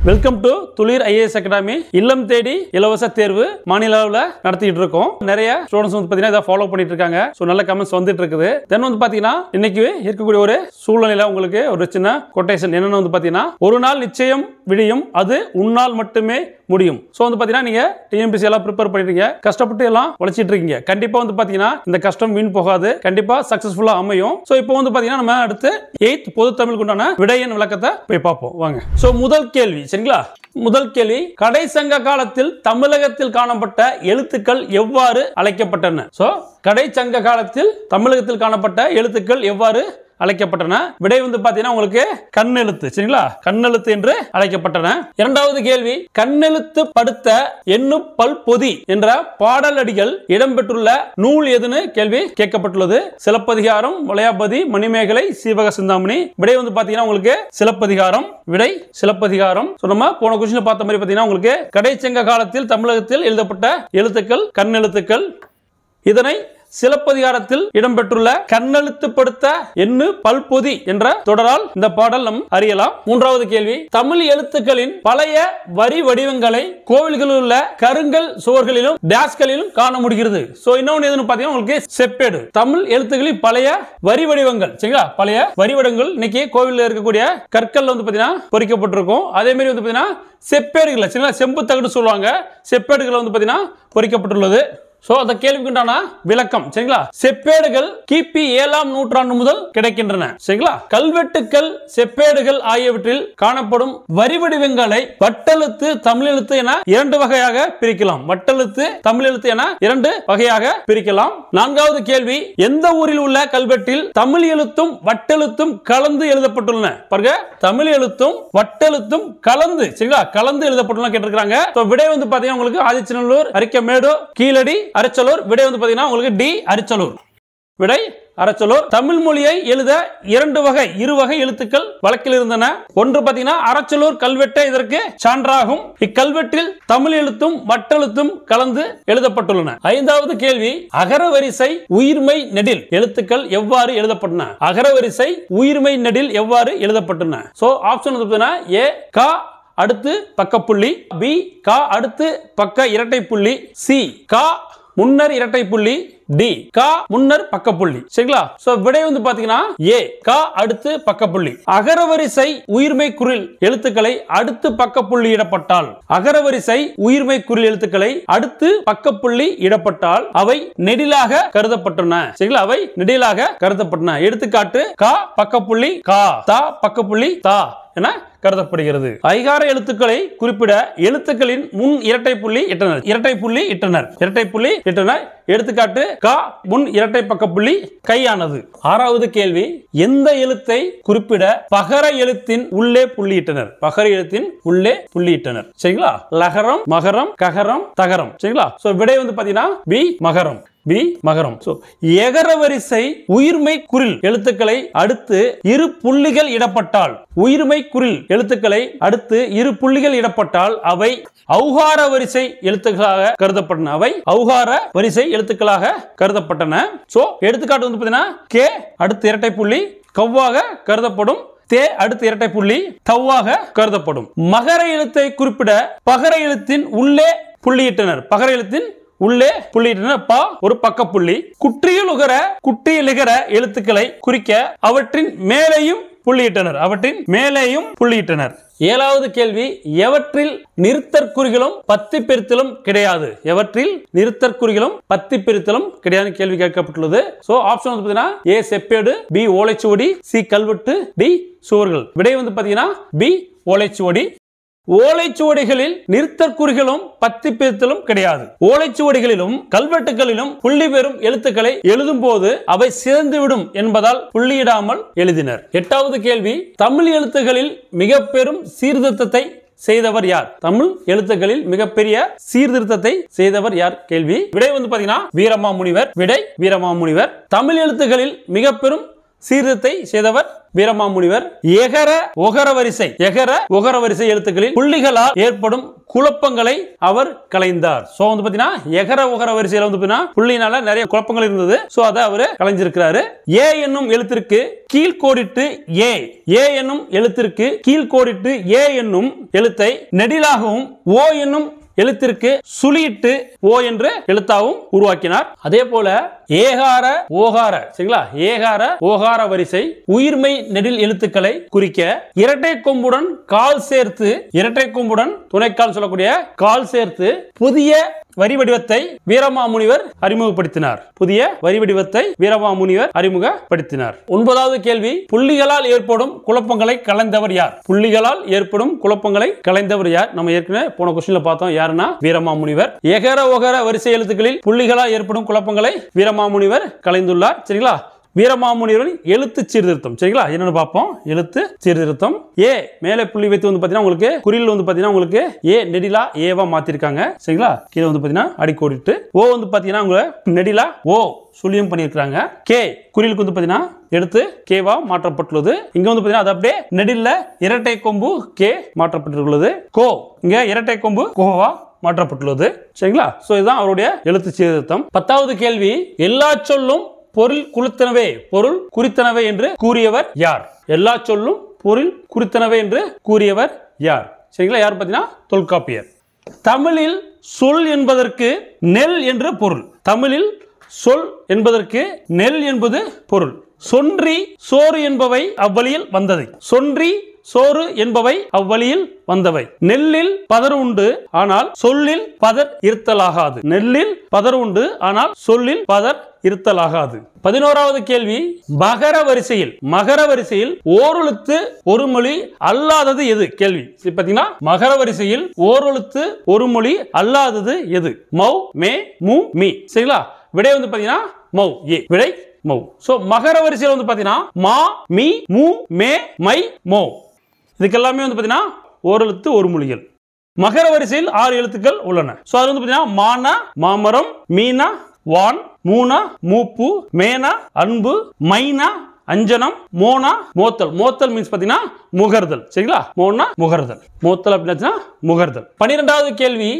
Welcome to துளிர் IAS academy. இல்லம் தேடி இலவச தேர்வு மாநில அளவில் நடத்திட்டு இருக்கோம். நிறைய ஸ்டூடெண்ட்ஸ் வந்து பாத்தீங்கன்னா இதை ஃபாலோ பண்ணிட்டு இருக்காங்க. ஸோ நல்ல கமெண்ட்ஸ் வந்துட்டு இருக்குது. தென் வந்து பாத்தீங்கன்னா இன்னைக்கு இருக்கக்கூடிய ஒரு சூழ்நிலையில உங்களுக்கு ஒரு சின்ன கொட்டேஷன் என்னன்னு வந்து பாத்தீங்கன்னா, ஒரு நாள் நிச்சயம் விடியும், அது உன்னால் மட்டுமே முடியும். ஸோ வந்து பாத்தீங்கன்னா நீங்க டிஎன்பிசி எல்லாம் ப்ரிப்பேர் பண்ணிருக்கீங்க, கஷ்டப்பட்டு எல்லாம் உழைச்சிட்டு இருக்கீங்க. கண்டிப்பா வந்து பாத்தீங்கன்னா இந்த கஷ்டம் வீண் போகாது, கண்டிப்பா சக்சஸ்ஃபுல்லா அமையும். ஸோ இப்போ வந்து பாத்தீங்கன்னா நம்ம அடுத்து 8th பொது தமிழுக்கு உண்டான விடையின் விளக்கத்தை போய் பார்ப்போம் வாங்க. ஸோ முதல் கேள்வி சரிங்களா? முதல் கேள்வி, கடை சங்க காலத்தில் தமிழகத்தில் காணப்பட்ட எழுத்துக்கள் எவ்வாறு அழைக்கப்பட்டன? சோ கடை சங்க காலத்தில் தமிழகத்தில் காணப்பட்ட எழுத்துக்கள் எவ்வாறு அழைக்கப்பட்டன? விடை வந்து பாத்தீங்கன்னா உங்களுக்கு கண்ணெழுத்து சரிங்களா? கண்ணெழுத்து என்று அழைக்கப்பட்டன. இரண்டாவது கேள்வி, கண்ணெழுத்து படுத்த எண்ணும் பல் பொதி என்ற பாடலடிகள் இடம்பெற்றுள்ள நூல் எதுன்னு கேள்வி கேட்கப்பட்டுள்ளது. சிலப்பதிகாரம், வளையாபதி, மணிமேகலை, சீவக சிந்தாமணி. விடை வந்து பாத்தீங்கன்னா உங்களுக்கு சிலப்பதிகாரம். விடை சிலப்பதிகாரம். நம்ம போன கொஸ்டின்ல பார்த்த மாதிரி பாத்தீங்கன்னா உங்களுக்கு கடைச்சங்க காலத்தில் தமிழகத்தில் எழுதப்பட்ட எழுத்துக்கள் கண்ணெழுத்துக்கள். இதனை சிலப்பதிகாரத்தில் இடம்பெற்றுள்ள கண்ணெழுத்து படுத்த எண்ணு பல்பொதி என்ற தொடரால் இந்த பாடல் நம் அறியலாம். மூன்றாவது கேள்வி, தமிழ் எழுத்துக்களின் பழைய வரி வடிவங்களை கோவில்களில் உள்ள கருங்கல் சுவர்களிலும் டேஸ்களிலும் காண முடிகிறது. சோ இன்னொன்னு எதுன்னு பாத்தீங்கன்னா உங்களுக்கு செப்பேடு. தமிழ் எழுத்துக்களின் பழைய வரி வடிவங்கள் சரிங்களா? பழைய வரி வடிவங்கள் இன்னைக்கு கோவிலில் இருக்கக்கூடிய கற்கள் வந்து பாத்தீங்கன்னா பொறிக்கப்பட்டிருக்கும். அதே மாதிரி வந்து பாத்தீங்கன்னா செப்பேடுகள் சரிங்களா? செம்பு தகடு சொல்லுவாங்க. செப்பேடுகள் வந்து பாத்தீங்கன்னா பொறிக்கப்பட்டுள்ளது. சோ அந்த கேள்விக்குண்டான விளக்கம் சரிங்களா? செப்பேடுகள் கிபி 7ஆம் நூற்றாண்டு முதல் கிடைக்கின்றன சரிங்களா? கல்வெட்டுக்கள், செப்பேடுகள் ஆகியவற்றில் காணப்படும் வரி வடிவங்களை வட்டெழுத்து, தமிழ் எழுத்து என இரண்டு வகையாக பிரிக்கலாம். வட்டெழுத்து, தமிழ் எழுத்து என இரண்டு வகையாக பிரிக்கலாம். நான்காவது கேள்வி, எந்த ஊரில் உள்ள கல்வெட்டில் தமிழ் எழுத்தும் வட்டெழுத்தும் கலந்து எழுதப்பட்டுள்ளன? பாருங்க, தமிழ் எழுத்தும் வட்டெழுத்தும் கலந்து சரிங்களா? கலந்து எழுதப்பட்டுள்ளன கேட்டிருக்காங்க. விடை வந்து பாத்தீங்கன்னா உங்களுக்கு ஆதிச்சநல்லூர், அரிக்கமேடு, கீழடி, அரச்சலூர். விடை வந்து பாத்தீங்கன்னா உங்களுக்கு டி அரச்சலூர். விடை அரச்சலூர். தமிழ் மொழியை எழுத இரு வகை எழுத்துக்கள் வழக்கில் இருந்தன. ஒன்று பாத்தீங்கன்னா அரச்சலூர் கல்வெட்டு இதற்கு சான்றாகும். இக்கல்வெட்டில் தமிழ் எழுத்தும் வட்டெழுத்தும் கலந்து எழுதப்பட்டுள்ளன. ஐந்தாவது கேள்வி, அகரவரிசை உயிர்மை நெடில் எழுத்துக்கள் எவ்வாறு எழுதப்பட்டன? அகரவரிசை உயிர்மை நெடில் எவ்வாறு எழுதப்பட்டன? சோ ஆப்ஷன் வந்து பாத்தீங்கன்னா ஏ கா அடுத்து பக்கப்புள்ளி, பி கா அடுத்து பக்க இரட்டை புள்ளி, சி கா முன்னர் இரட்டை புள்ளி, டி கா முன்னர் பக்கப்புள்ளி சரிங்களா? சோ விடை வந்து பாத்தீங்கன்னா ஏ கா அடுத்து பக்கப்புள்ளி. அகரவரிசை உயிர்மை குறில் எழுத்துக்களை அடுத்து பக்கப்புள்ளி இடப்பட்டால், அகரவரிசை உயிர்மை குறில் எழுத்துக்களை அடுத்து பக்கப்புள்ளி இடப்பட்டால் அவை நெடிலாக கருதப்பட்டன சரிங்களா? அவை நெடிலாக கருதப்பட்டன. எடுத்துக்காட்டு கா பக்கப்புள்ளி கா, தா பக்கப்புள்ளி தா என கருதப்படுகிறது. ஐகார எழுத்துக்களை குறிப்பிட எழுத்துக்களின் முன் இரட்டை புள்ளி இட்டனர். இரட்டை புள்ளி இட்டனர். இரட்டை புள்ளி இட்டனர். எடுத்துக்காட்டு கா முன் இரட்டை பக்க புள்ளி கையானது. ஆறாவது கேள்வி, எந்த எழுத்தை குறிப்பிட பகர எழுத்தின் உள்ளே புள்ளியிட்டனர்? பகர எழுத்தின் உள்ளே புள்ளியிட்டனர் சரிங்களா? லகரம், மகரம், ககரம், தகரம் சரிங்களா? சோ விடை வந்து பாத்தீங்கன்னா பி மகரம். பி மகரம். எகரவரிசை உயிர்மை குறில் எழுத்துக்களை அடுத்து இரு புள்ளிகள் இடப்பட்டால், உயிர்மை குறில் எழுத்துக்களை அடுத்து இரு புள்ளிகள் இடப்பட்டால் அவை ஔகார வரிசை எழுத்துக்களாக கருதப்பட்டன. அவை ஔகார வரிசை எழுத்துக்களாக கருதப்பட்டன. சோ எடுத்துக்காட்டு வந்து பாத்தீங்கன்னா கே அடுத்து இரட்டை புள்ளி கவ்வாக கருதப்படும், தே அடுத்து இரட்டை புள்ளி தவ்வாக கருதப்படும். மகர எழுத்தை குறிப்பிட பகர எழுத்தின் உள்ளே புள்ளியிட்டனர். பகர எழுத்தின் உள்ளே புள்ளியிட்டனர். பா ஒரு பக்க புள்ளி. குற்றியலுகர குற்றியலுகர எழுத்துக்களை குறிக்க அவற்றின் மேலேயும் புள்ளியிட்டனர். அவற்றின் மேலேயும் புள்ளியிட்டனர். ஏழாவது கேள்வி, எவற்றில் நிறுத்தற்குறிகளும் பத்தி பெருத்தலும் கிடையாது? எவற்றில் நிறுத்தற்குறிகளும் பத்தி பெருத்தலும் கிடையாது கேள்வி கேட்கப்பட்டுள்ளது. சோ ஆப்ஷன் வந்து பாத்தீங்கன்னா ஏ செப்பேடு, பி ஓலைச்சுவடி, சி கல்வெட்டு, டி சுவர்கள். விடை வந்து பாத்தீங்கன்னா பி ஓலைச்சுவடி. ஓலைச்சுவடிகளில் நிறுத்தற்குறிகளும் பத்தி பெருத்தலும் கிடையாது. ஓலைச்சுவடிகளிலும் கல்வெட்டுகளிலும் புள்ளி பெறும் எழுத்துக்களை எழுதும் போது அவை சிதைந்துவிடும் என்பதால் புள்ளியிடாமல் எழுதினர். எட்டாவது கேள்வி, தமிழ் எழுத்துக்களில் மிக பெரும் சீர்திருத்தத்தை செய்தவர் யார்? தமிழ் எழுத்துக்களில் மிகப்பெரிய சீர்திருத்தத்தை செய்தவர் யார் கேள்வி. விடை வந்து பாத்தீங்கன்னா வீரமாமுனிவர். விடை வீரமாமுனிவர். தமிழ் எழுத்துக்களில் மிக பெரும் சீர்திருத்தத்தை செய்தவர் வீரமாமுனிவர். எகர ஒகர வரிசை எழுத்துக்களில் புள்ளிகளால் ஏற்படும் குழப்பங்களை அவர் கலைந்தார். சோ வந்து பாத்தீங்கன்னா எகர ஒகர வரிசையில வந்து பாத்தீங்கன்னா புள்ளினால நிறைய குழப்பங்கள் இருந்தது. சோ அதை அவரு கலைஞ்சிருக்கிறாரு. ஏ என்னும் எழுத்திற்கு கீழ்கோடிட்டு ஏ என்னும் எழுத்திற்கு கீழ்கோடிட்டு ஏ என்னும் எழுத்தை நெடிலாகவும் ஓ என்னும் எழுத்திற்கு சுழியிட்டு ஓ என்று எழுத்தாவும் உருவாக்கினார். அதே போல ஏகார ஓகார சரிங்களா, ஏகார ஓகார வரிசை உயிர்மை நெடில் எழுத்துக்களை குறிக்க இரட்டை கொம்புடன் கால் சேர்த்து, இரட்டை கொம்புடன் துணைக்கால் சொல்லக்கூடிய கால் சேர்த்து புதிய வரி வடிவத்தை வீரமாமுனிவர் அறிமுகப்படுத்தினார். புதிய வரி வடிவத்தை வீரமாமுனிவர் அறிமுகப்படுத்தினார். 9வது கேள்வி, புள்ளிகளால் ஏற்படும் குழப்பங்களை கலைந்தவர் யார்? புள்ளிகளால் ஏற்படும் குழப்பங்களை கலைந்தவர் யார்? நம்ம ஏற்கனவே போன கொஸ்டின்ல பார்த்தோம், யாருன்னா வீரமாமுனிவர். எகர ஒகர வரிசை எழுத்துக்களில் புள்ளிகளால் ஏற்படும் குழப்பங்களை வீரமாமுனிவர் கலைந்துள்ளார். சரிங்களா. வீரமாமுனிவரின் எழுத்து சீர்திருத்தம் சரிங்களா, என்னன்னு பார்ப்போம். எழுத்து சீர்திருத்தம். ஏ மேலே புள்ளி வைத்து வந்து பாத்தீங்கன்னா உங்களுக்கு குறியில் வந்து பாத்தீங்கன்னா உங்களுக்கு ஏ நெடிலா ஏவா மாத்திருக்காங்க சரிங்களா. கீழே வந்து பாத்தீங்கன்னா அடிக்கோடிட்டு ஓ வந்து பாத்தீங்கன்னா உங்க நெடிலா ஓ சொல்லியும் பண்ணியிருக்காங்க. கே குறிலுக்கு வந்து பாத்தீங்கன்னா எடுத்து கேவா மாற்றப்பட்டுள்ளது. இங்க வந்து பாத்தீங்கன்னா அது அப்படியே நெடில்ல இரட்டை கொம்பு கே மாற்றப்பட்டுள்ளது. கோ இங்க இரட்டை கொம்பு கோவா மாற்றப்பட்டுள்ளது சரிங்களா. சோ இதுதான் அவருடைய எழுத்து சீர்திருத்தம். 10வது கேள்வி, எல்லா சொல்லும் பொருள் குறித்தனவே என்று கூறியவர் யார்? எல்லா சொல்லும் பொருள் குறித்தனவே என்று கூறியவர் யார்? சரிங்களா. யார் பார்த்தீங்கன்னா தொல்காப்பியர். தமிழில் சொல் என்பதற்கு நெல் என்று பொருள். தமிழில் சொல் என்பதற்கு நெல் என்பது பொருள். சொன்றி சோறு என்பவை அவ்வழியில் வந்தது. சொன்றி சோறு என்பவை அவ்வழியில் வந்தவை. நெல்லில் பதர் உண்டு, ஆனால் சொல்லில் பதர் இருத்தலாகாது. நெல்லில் பதர் உண்டு, ஆனால் சொல்லில் பதர் இருத்தலாகாது. 11வது கேள்வி, மகர வரிசையில் ஓரெழுத்து ஒரு மொழி அல்லாதது எது? கேள்வி பாத்தீங்கன்னா மகர வரிசையில் ஓரெழுத்து ஒரு மொழி அல்லாதது எது? மௌ, மே, மு, மீ. சரிங்களா. விடை வந்து பாத்தீங்கன்னா மௌ. ஏ விடை மௌ. சோ மகர வரிசையில் வந்து பாத்தீங்கன்னா மா, மீ, மு, மே, மை, மோ. இதுக்கெல்லாமே வந்து பாத்தீங்கன்னா ஓரெழுத்து ஒரு மொழிகள். மகர வரிசையில் 6 எழுத்துக்கள் உள்ளன. சோ அது வந்து பாத்தீங்கன்னா மானா மாமரம், மீனா வான், மூனா மூப்பு, மேனா அன்பு, மைனா அஞ்சனம், மோனா மோத்தல். மோத்தல் மீன்ஸ் பாத்தீங்கன்னா முகர்தல். சரிங்களா. மோனா முகர்தல், மோத்தல் அப்படின்னா முகர்தல். 12வது கேள்வி,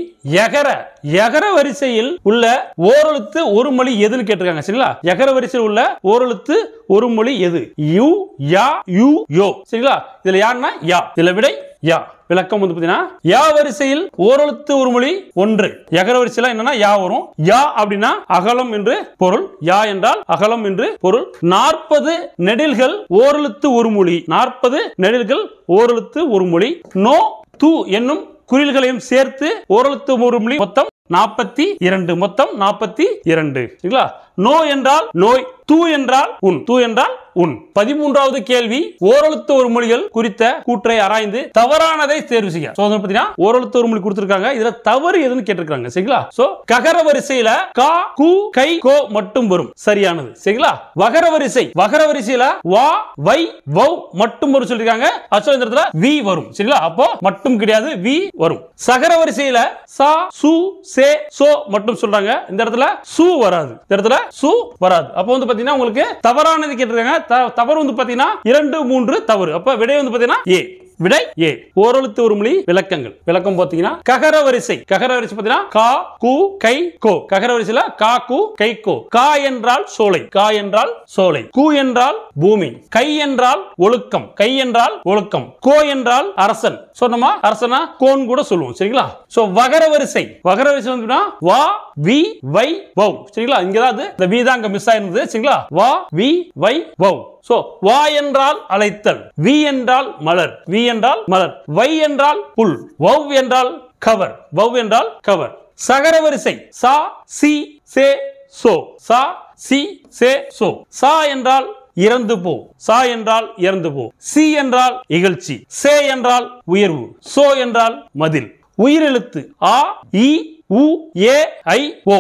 எகர வரிசையில் உள்ள ஓரெழுத்து ஒரு மொழி எதுன்னு கேட்டிருக்காங்க. சரிங்களா. எகர வரிசையில் உள்ள ஓரெழுத்து ஒரு மொழி எது? யூ, யா, யூ, யோ. சரிங்களா. இதுல யாருன்னா யா. இதுல விடை யா. விளக்கம் வந்து பாத்தீங்கன்னா யா வரிசையில் ஓரெழுத்து ஒரு மொழி ஒன்று. எகர வரிசையில என்னன்னா யா வரும். யா அப்படின்னா அகலம் என்று பொருள். யா என்றால் அகலம் என்று பொருள். 40 நெடில்கள் ஓரெழுத்து ஒரு மொழி. 40 நெடில்கள் ஓரெழுத்து ஒரு மொழி. நோ, து என்னும் குறில்களையும் சேர்த்து ஓரெழுத்து ஒரு மொழி மொத்தம் 42. மொத்தம் 42. சரிங்களா. நோ என்றால் நோய், தூ என்றால் உன், தூ என்றால் உன். 13வது கேள்வி, ஓரெழுத்து ஒரு மொழிகள் குறித்த கூற்றை ஆராய்ந்து தவறானதை தேர்வு செய்ய. சோ பாத்தீங்கன்னா ஓரெழுத்து ஒரு மொழி கொடுத்திருக்காங்க, இதுல தவறு எதுன்னு கேட்டிருக்காங்க. சரிங்களா. சோ ககர வரிசையில கா, கு, கை, கோ மட்டும் வரும். சரியானது. சரிங்களா. வகர வரிசையில வா, வை, வௌ மட்டும் வரும் சொல்லிருக்காங்க. அசோ இந்த இடத்துல வி வரும். சரிங்களா. அப்போ மட்டும் கிடையாது, வி வரும். சகர வரிசையில சா, சு, சே, சோ மட்டும் சொல்றாங்க. இந்த இடத்துல சு வராது. இந்த இடத்துல சு வராது. அப்போ வந்து பாத்தீங்கன்னா உங்களுக்கு தவறானது கேட்டிருக்காங்க. தவறு வந்து பாத்தீங்கன்னா 2, 3 தவறு. அப்ப விடை வந்து பாத்தீங்கன்னா ஏ. விடை ஏ. ஓரெழுத்து ஒரு மொழி விளக்கங்கள். விளக்கம் பாத்தீங்கன்னா ககர வரிசை பாத்தீங்கன்னா கா, கு, கை, கோ. ககர வரிசையில கா, கு, கை, கோ. கா என்றால் சோலை. கா என்றால் சோலை. கு என்றால் பூமி. கை என்றால் ஒழுக்கம். கை என்றால் ஒழுக்கம். கோ என்றால் அரசன். சொன்னமா அரசனா கோன் கூட சொல்லுவோம். சரிங்களா. சோ வகர வரிசை வந்து வா, வி, வை, வௌ. சரிங்களா. இங்கதான் இந்த வி தான் அங்க மிஸ் ஆயிருந்தது. சரிங்களா. வா, வி, வை, வௌ. சோ வா என்றால் அழைத்தல், வி என்றால் மலர், வி என்றால் மலர், வை என்றால் புல், வௌ என்றால் கவர், வௌ என்றால் கவர். சகர வரிசை சா, சி, சே, சோ. சா, சி, சே, சோ. சா என்றால் இறந்து போ. சா என்றால் இறந்து போ. சி என்றால் இகழ்ச்சி. சே என்றால் உயர்வு. சோ என்றால் மதில். உயிரெழுத்து ஆ, இ, உ, ஏ, ஐ, ஓ.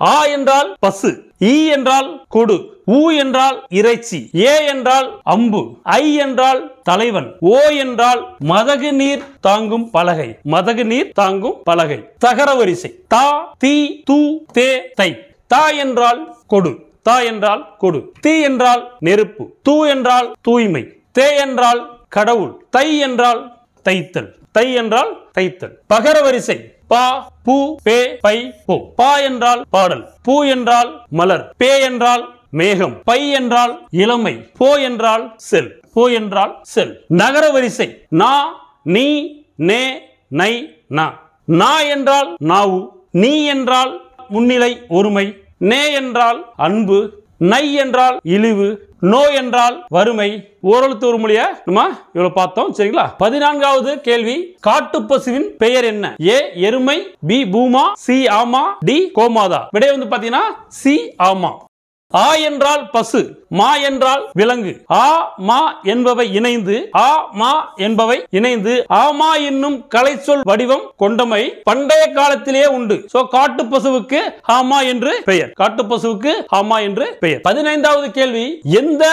ஆ என்றால் பசு. ஈ என்றால் கொடு. ஊ என்றால் இறைச்சி. ஏ என்றால் அம்பு. ஐ என்றால் தலைவன். ஓ என்றால் மதகு நீர் தாங்கும் பலகை. மதகு நீர் தாங்கும் பலகை. தகர வரிசை தா, தி, து, தே, தை. தா என்றால் கொடு. தா என்றால் கொடு, தீ என்றால் நெருப்பு, தூ என்றால் தூய்மை, தே என்றால் கடவுள், தை என்றால் தைத்தல், தை என்றால் தைத்தல். பகர வரிசை பா, பூ, பே, பை, போ. பா என்றால் பாடல், பூ என்றால் மலர், பே என்றால் மேகம், பை என்றால் இளமை, போ என்றால் செல், போ என்றால் செல். நகர வரிசை நா, நீ, நே, நை, நா. நா என்றால் நாவு, நீ என்றால் முன்னிலை ஒருமை, நே என்றால் அன்பு, நை என்றால் இழிவு, நோ என்றால் வறுமை. ஓரெழுத்து ஒரு மொழிய நம்ம இவ்வளவு பார்த்தோம். சரிங்களா? 14வது கேள்வி, காட்டுப்பசுவின் பெயர் என்ன? ஏ எருமை, பி பூமா, சி ஆமா, டி கோமாதா. விடை வந்து பாத்தீங்கன்னா சி ஆமா. ஆ என்றால் பசு, மா என்றால் விலங்கு, ஆ மா என்பவை இணைந்து ஆ மா என்பவை இணைந்து ஆமா என்னும் கலைச்சொல் வடிவம் கொண்டமை பண்டைய காலத்திலேயே உண்டு. சோ காட்டு பசுவுக்கு ஆமா என்று பெயர், காட்டு பசுவுக்கு ஆமா என்று பெயர். 15வது கேள்வி, எந்த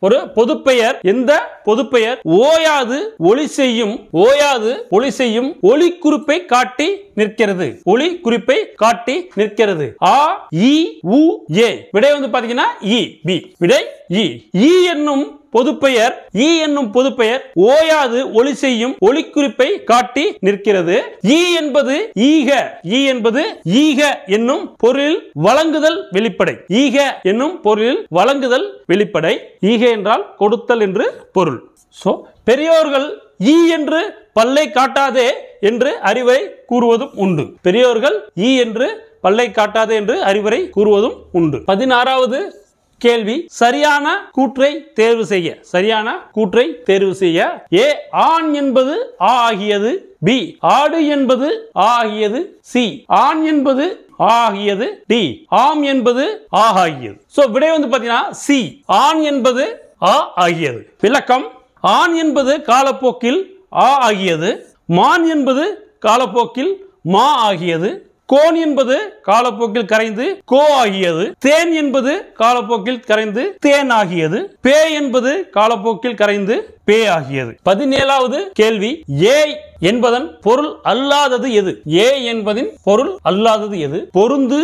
ஒரு பொதுப்பெயர், எந்த பொதுப்பெயர் ஓயாது ஒளி செய்யும், ஓயாது ஒளி செய்யும் ஒளி குறிப்பை காட்டி நிற்கிறது, ஒளி குறிப்பை காட்டி நிற்கிறது? ஆ, இ, உ, ஏ. விடை வந்து பாத்தீங்கன்னா இ, பி. விடை இ. இ என்னும் பொதுப்பெயர், ஈ என்னும் பொதுப்பெயர் ஓயாது ஒளி செய்யும் ஒளிக்குறிப்பை காட்டி நிற்கிறது. ஈ என்பது ஈக, ஈ என்பது ஈக என்னும் பொருளில் வழங்குதல் வெளிப்படை, ஈக என்னும் பொருளில் வழங்குதல் வெளிப்படை. ஈக என்றால் கொடுத்தல் என்று பொருள். சோ பெரியோர்கள் ஈ என்று பல்லை காட்டாதே என்று அறிவுரை கூறுவதும் உண்டு, பெரியோர்கள் ஈ என்று பல்லை காட்டாதே என்று அறிவுரை கூறுவதும் உண்டு. 16வது கேள்வி, சரியான கூற்றை தேர்வு செய்ய, சரியான கூற்றை தேர்வு செய்ய. ஏ ஆண் என்பது ஆ ஆகியது, பி ஆடு என்பது ஆ ஆகியது, சி ஆண் என்பது ஆ ஆகியது, டி ஆம் என்பது ஆ ஆகியது. சோ விடை வந்து பாத்தீங்கன்னா சி ஆண் என்பது ஆ ஆகியது. விளக்கம், ஆண் என்பது காலப்போக்கில் ஆ ஆகியது, மான் என்பது காலப்போக்கில் மா ஆகியது, கோன் என்பது காலப்போக்கில் கரைந்து கோ ஆகியது, தேன் என்பது காலப்போக்கில் கரைந்து தேன் ஆகியது, பே என்பது காலப்போக்கில் கரைந்து பே ஆகியது. 17வது கேள்வி, ஏ என்பதன் பொருள் அல்லாதது எது? ஏ என்பதின் பொருள் அல்லாதது எது? பொருந்து,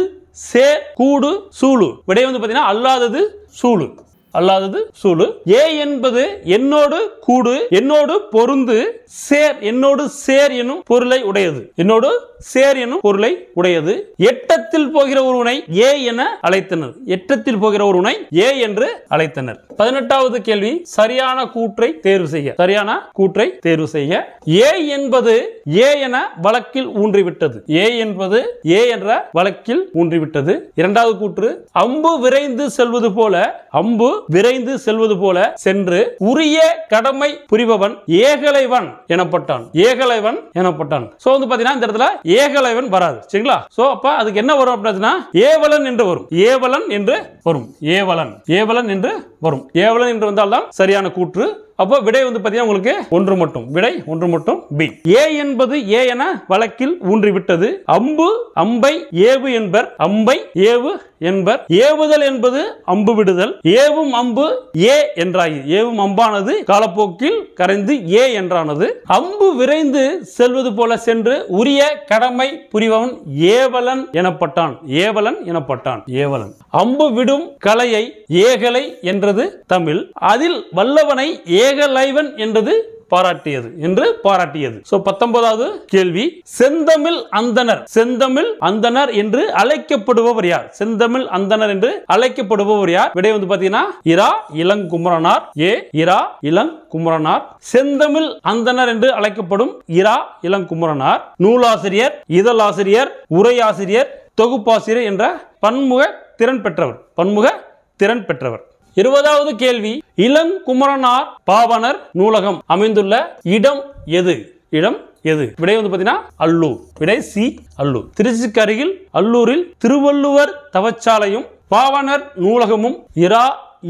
சேர், கூடு, சூழு. விடை வந்து பாத்தீங்கன்னா அல்லாதது சூழு, அல்லாதது சூழு. ஏ என்பது என்னோடு கூடு, என்னோடு பொருந்து, சேர் என்னோடு சேர் எனும் பொருளை உடையது, என்னோடு சேர் எனும் பொருளை உடையது. எட்டத்தில் போகிற ஒருவனை ஏ என அழைத்தனர், எட்டத்தில் போகிற ஒருவனை ஏ என்று அழைத்தனர். 18வது கேள்வி, சரியான கூற்றை தேர்வு செய்ய, சரியான கூற்றை தேர்வு செய்ய. ஏ என்பது ஏ என வழக்கில் ஊன்றிவிட்டது, ஏ என்பது ஏ என்ற வழக்கில் ஊன்றிவிட்டது. இரண்டாவது கூற்று, அம்பு விரைந்து செல்வது போல, அம்பு விரைந்து செல்வது போல சென்று உரிய கடமை புரிபவன் ஏகலைவன் எனப்பட்டான், ஏகலைவன் எனப்பட்டான். சோ வந்து பாத்தீங்கன்னா இந்த இடத்துல ஏகலைவன் வராது. சரிங்களா? சோ அப்ப அதுக்கு என்ன வரும் அப்படின்னா ஏவலன் என்று வரும், ஏவலன் என்று வரும், ஏவலன், ஏவலன் என்று வரும். ஏவலன் என்று வந்தால்தான் சரியான கூற்று. அப்போ விடை வந்து பாத்தீங்கன்னா உங்களுக்கு ஒன்று மட்டும், விடை ஒன்று மட்டும், பி. ஏ என்பது ஏ என வழக்கில் ஊன்றிவிட்டது. அம்பு அம்பை ஏவு என்பர், அம்பை ஏவு என்பர். ஏவுதல் என்பது அம்பு விடுதல், ஏவும் அம்பு ஏ என்றாயி, ஏவும் அம்பானது காலப்போக்கில் கரைந்து ஏ என்றானது. அம்பு விரைந்து செல்வது போல சென்று உரிய கடமை புரிபவன் ஏவலன் எனப்பட்டான், ஏவலன் எனப்பட்டான், ஏவலன். அம்பு விடும் கலையை ஏகலை என்றது தமிழ், அதில் வல்லவனை ஏகலைவன் என்றது பாராட்டியது, என்று பாராட்டியது. சோ 19வது கேள்வி, செந்தமிழ் அந்தனர், செந்தமிழ் அந்தனர் என்று அழைக்கப்படுபவர் யார்? செந்தமிழ் அந்தனர் என்று அழைக்கப்படுபவர் யார்? விடை வந்து பாத்தீங்கன்னா இரா இளங்குமரனார், ஏ இரா இளங்குமரனார். செந்தமிழ் அந்தனர் என்று அழைக்கப்படும் இரா இளங்குமரனார் நூலாசிரியர், இதழாசிரியர், உரையாசிரியர், தொகுப்பாசிரியர் என்ற பன்முக திறன் பெற்றவர், பன்முக திறன் பெற்றவர். 20வது கேள்வி, இளங்குமரனார் பாவனர் நூலகம் அமைந்துள்ள இடம் எது? இடம் எது? விடை வந்து பாத்தீங்கன்னா அல்லூர், விடை சி அல்லூர். திருச்சிக்கு அருகில் அல்லூரில் திருவள்ளுவர் தவச்சாலையும் பாவனர் நூலகமும் இரா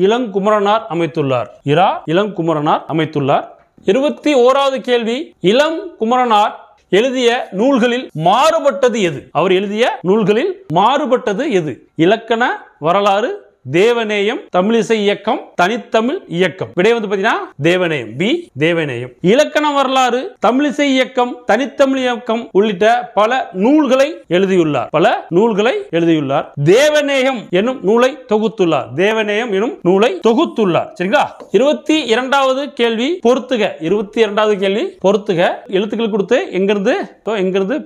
இளங்குமரனார் அமைத்துள்ளார், இரா இளங்குமரனார் அமைத்துள்ளார். 21வது கேள்வி, இளங்குமரனார் எழுதிய நூல்களில் மாறுபட்டது எது? அவர் எழுதிய நூல்களில் மாறுபட்டது எது? இலக்கண வரலாறு, தேவநேயம், தமிழிசை இயக்கம், தனித்தமிழ் இயக்கம். விடை வந்து பாத்தீங்கன்னா தேவநேயம், பி தேவநேயம். இலக்கண வரலாறு, தமிழிசை இயக்கம், தனித்தமிழ் இயக்கம் உள்ளிட்ட பல நூல்களை எழுதியுள்ளார். தேவநேயம் எனும் நூலை தொகுத்துள்ளார். தேவநேயம் எனும் நூலை தொகுத்துள்ளார். சரிங்களா? 22வது கேள்வி பொறுத்துக. 22வது கேள்வி பொறுத்துக. எழுத்துக்கள் கொடுத்து எங்கிருந்து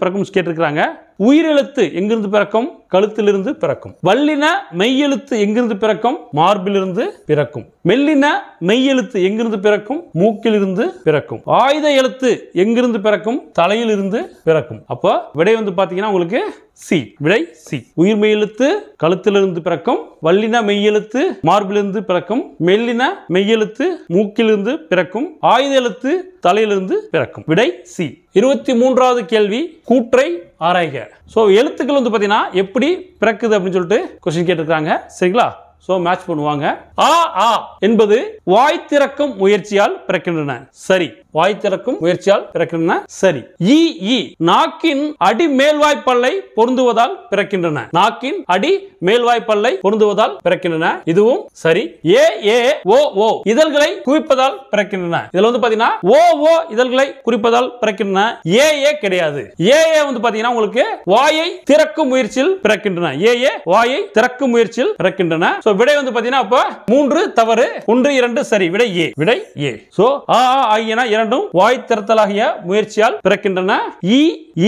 பிறக்கும் கேட்டிருக்கிறாங்க. உயிரெழுத்து எங்கிருந்து பிறக்கும்? கழுத்திலிருந்து பிறக்கும். வல்லின மெய்யெழுத்து எங்கிருந்து பிறக்கும்? மார்பிலிருந்து பிறக்கும். மெல்லின மெய்யெழுத்து எங்கிருந்து பிறக்கும்? மூக்கிலிருந்து பிறக்கும். ஆயுத எழுத்து எங்கிருந்து பிறக்கும்? தலையிலிருந்து பிறக்கும். அப்போ விடை வந்து பாத்தீங்கன்னா உங்களுக்கு சி. விடை சி. உயிர் மெய்யெழுத்து கழுத்திலிருந்து பிறக்கும். வல்லின மெய்யெழுத்து மார்பிலிருந்து பிறக்கும். மெல்லின மெய்யெழுத்து மூக்கிலிருந்து பிறக்கும். ஆயுத எழுத்து தலையிலிருந்து பிறக்கும். விடை சி. 23வது கேள்வி கூற்றை ஆராய்க. சோ எழுத்துக்கள் வந்து பாத்தீங்கன்னா எப்படி பிறக்குது அப்படின்னு சொல்லிட்டு क्वेश्चन கேட்டிருக்காங்க. சரிங்களா? சோ மேட்ச் பண்ணுவாங்க. ஆ ஆ என்பது வாய் திறக்கும் முயற்சியால் பிறக்கின்றன. சரி. வாய் திறக்கும் முயற்சியால் பிறக்கின்றன. சரி. ஈ ஈ நாக்கின் அடி மேல்வாய்ப்பல்லை பொருந்துவதால் பிறக்கின்றன. நாக்கின் அடி மேல்வாய்ப்பல்லை பொருந்துவதால் பிறக்கின்றன. இதுவும் சரி. ஏ ஏ ஓ ஓ இதழ்களை குவிப்பதால் பிறக்கின்றன. இதுல வந்து பாத்தீங்கன்னா ஓ ஓ இதழ்களை குறிப்பதால் பிறக்கின்றன. ஏ ஏ கிடையாது. ஏ ஏ வந்து பாத்தீங்கன்னா உங்களுக்கு வாயை திறக்கும் முயற்சியில் பிறக்கின்றன. ஏ ஏ வாயை திறக்கும் முயற்சியில் பிறக்கின்றன. சோ விடை வந்து பாத்தீங்கன்னா அப்ப 3 தவறு, 1 2 சரி. விடை ஏ. விடை ஏ. சோ ஆ ஆ ஆகியன இரண்டும் வாய் திறத்தலாகிய முயற்சியால் பிறக்கின்றன. இ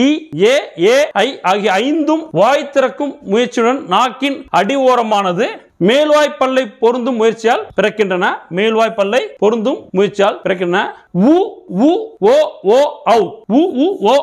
ஈ ஏ ஏ ஐ ஆகிய ஐந்தும் வாய் திறக்கும் முயற்சியுடன் நாக்கின் அடி ஓரமானது மேல்வாய்ப்பல்லை பொருந்தும் முயற்சியால் பிறக்கின்றன. மேல்வாய்ப்பல்லை பொருந்தும் முயற்சியால் பிறக்கின்றன. உ உ ஓ ஓ ஔ உ உ ஓ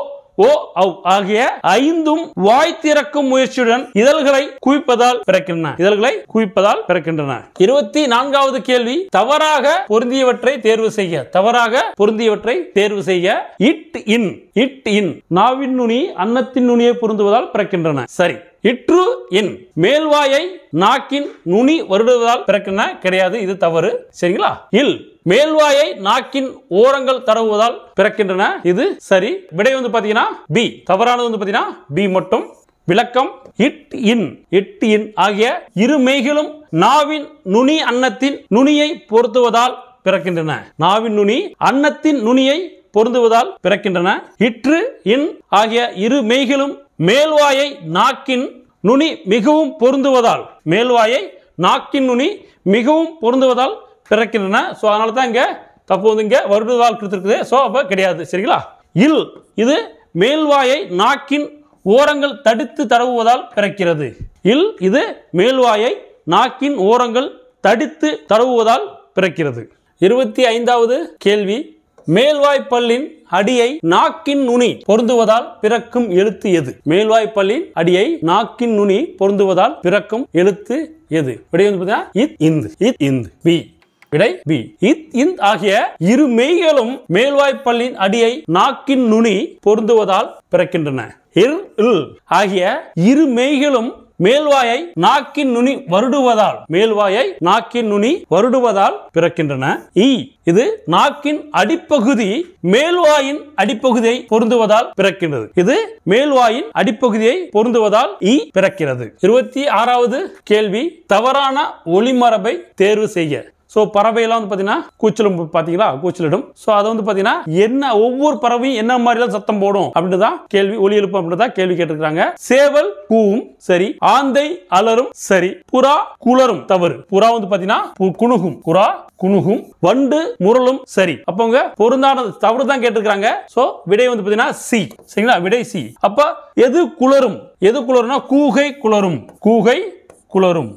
ஓ ஔ ஆகிய ஐந்தும் வாய் திறக்கும் முயற்சியுடன் இதழ்களை குவிப்பதால் பிறக்கின்றன. இதழ்களை குவிப்பதால் பிறக்கின்றன. 24வது கேள்வி தவறாக பொருந்தியவற்றை தேர்வு செய்ய. தவறாக பொருந்தியவற்றை தேர்வு செய்ய. இட் இன் இட் இன் நாவின் நுனி அன்னத்தின் நுனியை பொருந்துவதால் பிறக்கின்றன. சரி. இற்று இன் மேல்வாயை நாக்கின் நுனி வருடுவதால் பிறக்கின்றன. கிடையாது. இது தவறு. சரிங்களா? இல் மேல்வாயை நாக்கின் ஓரங்கள் தடவுவதால் பிறக்கின்றன. இது சரி. விடை வந்து பாத்தீங்கன்னா பி. தவறானது வந்து பாத்தீங்கன்னா பி மட்டும். விளக்கம் இட் இன் ஆகிய இரு மெய்களும் நாவின் நுனி அன்னத்தின் நுனியை பொருத்துவதால் பிறக்கின்றன. நாவின் நுனி அன்னத்தின் நுனியை பொருந்துவதால் பிறக்கின்றன. இற்று இன் ஆகிய இரு மெய்களும் மேல்வாயை நாக்கின் நுனி மிகவும் பொருந்துவதால் மேல்வாயை நாக்கின் நுனி மிகவும் பொருந்துவதால் பிறக்கின்றன. சோ அதனால தான் இங்க தப்பு வந்து இங்க வருடுவதால் கொடுத்திருக்குது. சோ அப்ப கிடையாது. சரிங்களா? இல் இது மேல்வாயை நாக்கின் ஓரங்கள் தடித்து தடவுவதால் பிறக்கிறது. இல் இது மேல்வாயை நாக்கின் ஓரங்கள் தடித்து தடவுவதால் பிறக்கிறது. 25வது கேள்வி மேல்வாய்ப்பல்லின் அடியை நாக்கின் நுனி பொருந்துவதால் பிறக்கும் எழுத்து எது? மேல்வாய்ப்பல்லின் அடியை நாக்கின் நுனி பொருந்துவதால் பிறக்கும் எழுத்து எது? விடை வந்து பாத்தீங்கன்னா இத் இந்த். இத் இந்த். பி. விடை பி. இத் இந்த் ஆகிய இரு மெய்களும் மேல்வாய்ப்பல்லின் அடியை நாக்கின் நுனி பொருந்துவதால் பிறக்கின்றன. இர் இல் ஆகிய இரு மெய்களும் மேல்வாயை நாக்கின் நுனி வருடுவதால் மேல்வாயை நாக்கின் நுனி வருடுவதால் பிறக்கின்றன. இ இது நாக்கின் அடிப்பகுதி மேல்வாயின் அடிப்பகுதியை பொருந்துவதால் பிறக்கின்றது. இது மேல்வாயின் அடிப்பகுதியை பொருந்துவதால் இ பிறக்கிறது. 26வது கேள்வி தவறான ஒளிமரபை தேர்வு செய்ய. சோ பறவையெல்லாம் வந்து பாத்தீங்கன்னா கூச்சலும் பாத்தீங்களா கூச்சலிடும். சோ அதை வந்து பாத்தீங்கன்னா என்ன ஒவ்வொரு பறவையும் என்ன மாதிரி சத்தம் போடும் அப்படின்றதான் கேள்வி. ஒலி எழுப்பும் அப்படின்றதான் கேள்வி கேட்டிருக்காங்க. சேவல் கூவும் சரி. ஆந்தை அலரும் சரி. புறா குளரும் தவறு. புறா வந்து பாத்தீங்கன்னா குணுகும். புறா குணுகும். வண்டு முரளும் சரி. அப்பங்க பொருந்தானது தவறு தான் கேட்டிருக்காங்க. சோ விடை வந்து பாத்தீங்கன்னா சி. சரிங்களா? விடை சி. அப்ப எது குளரும்? எது குளரும்னா கூகை குளரும். கூகை குளரும்.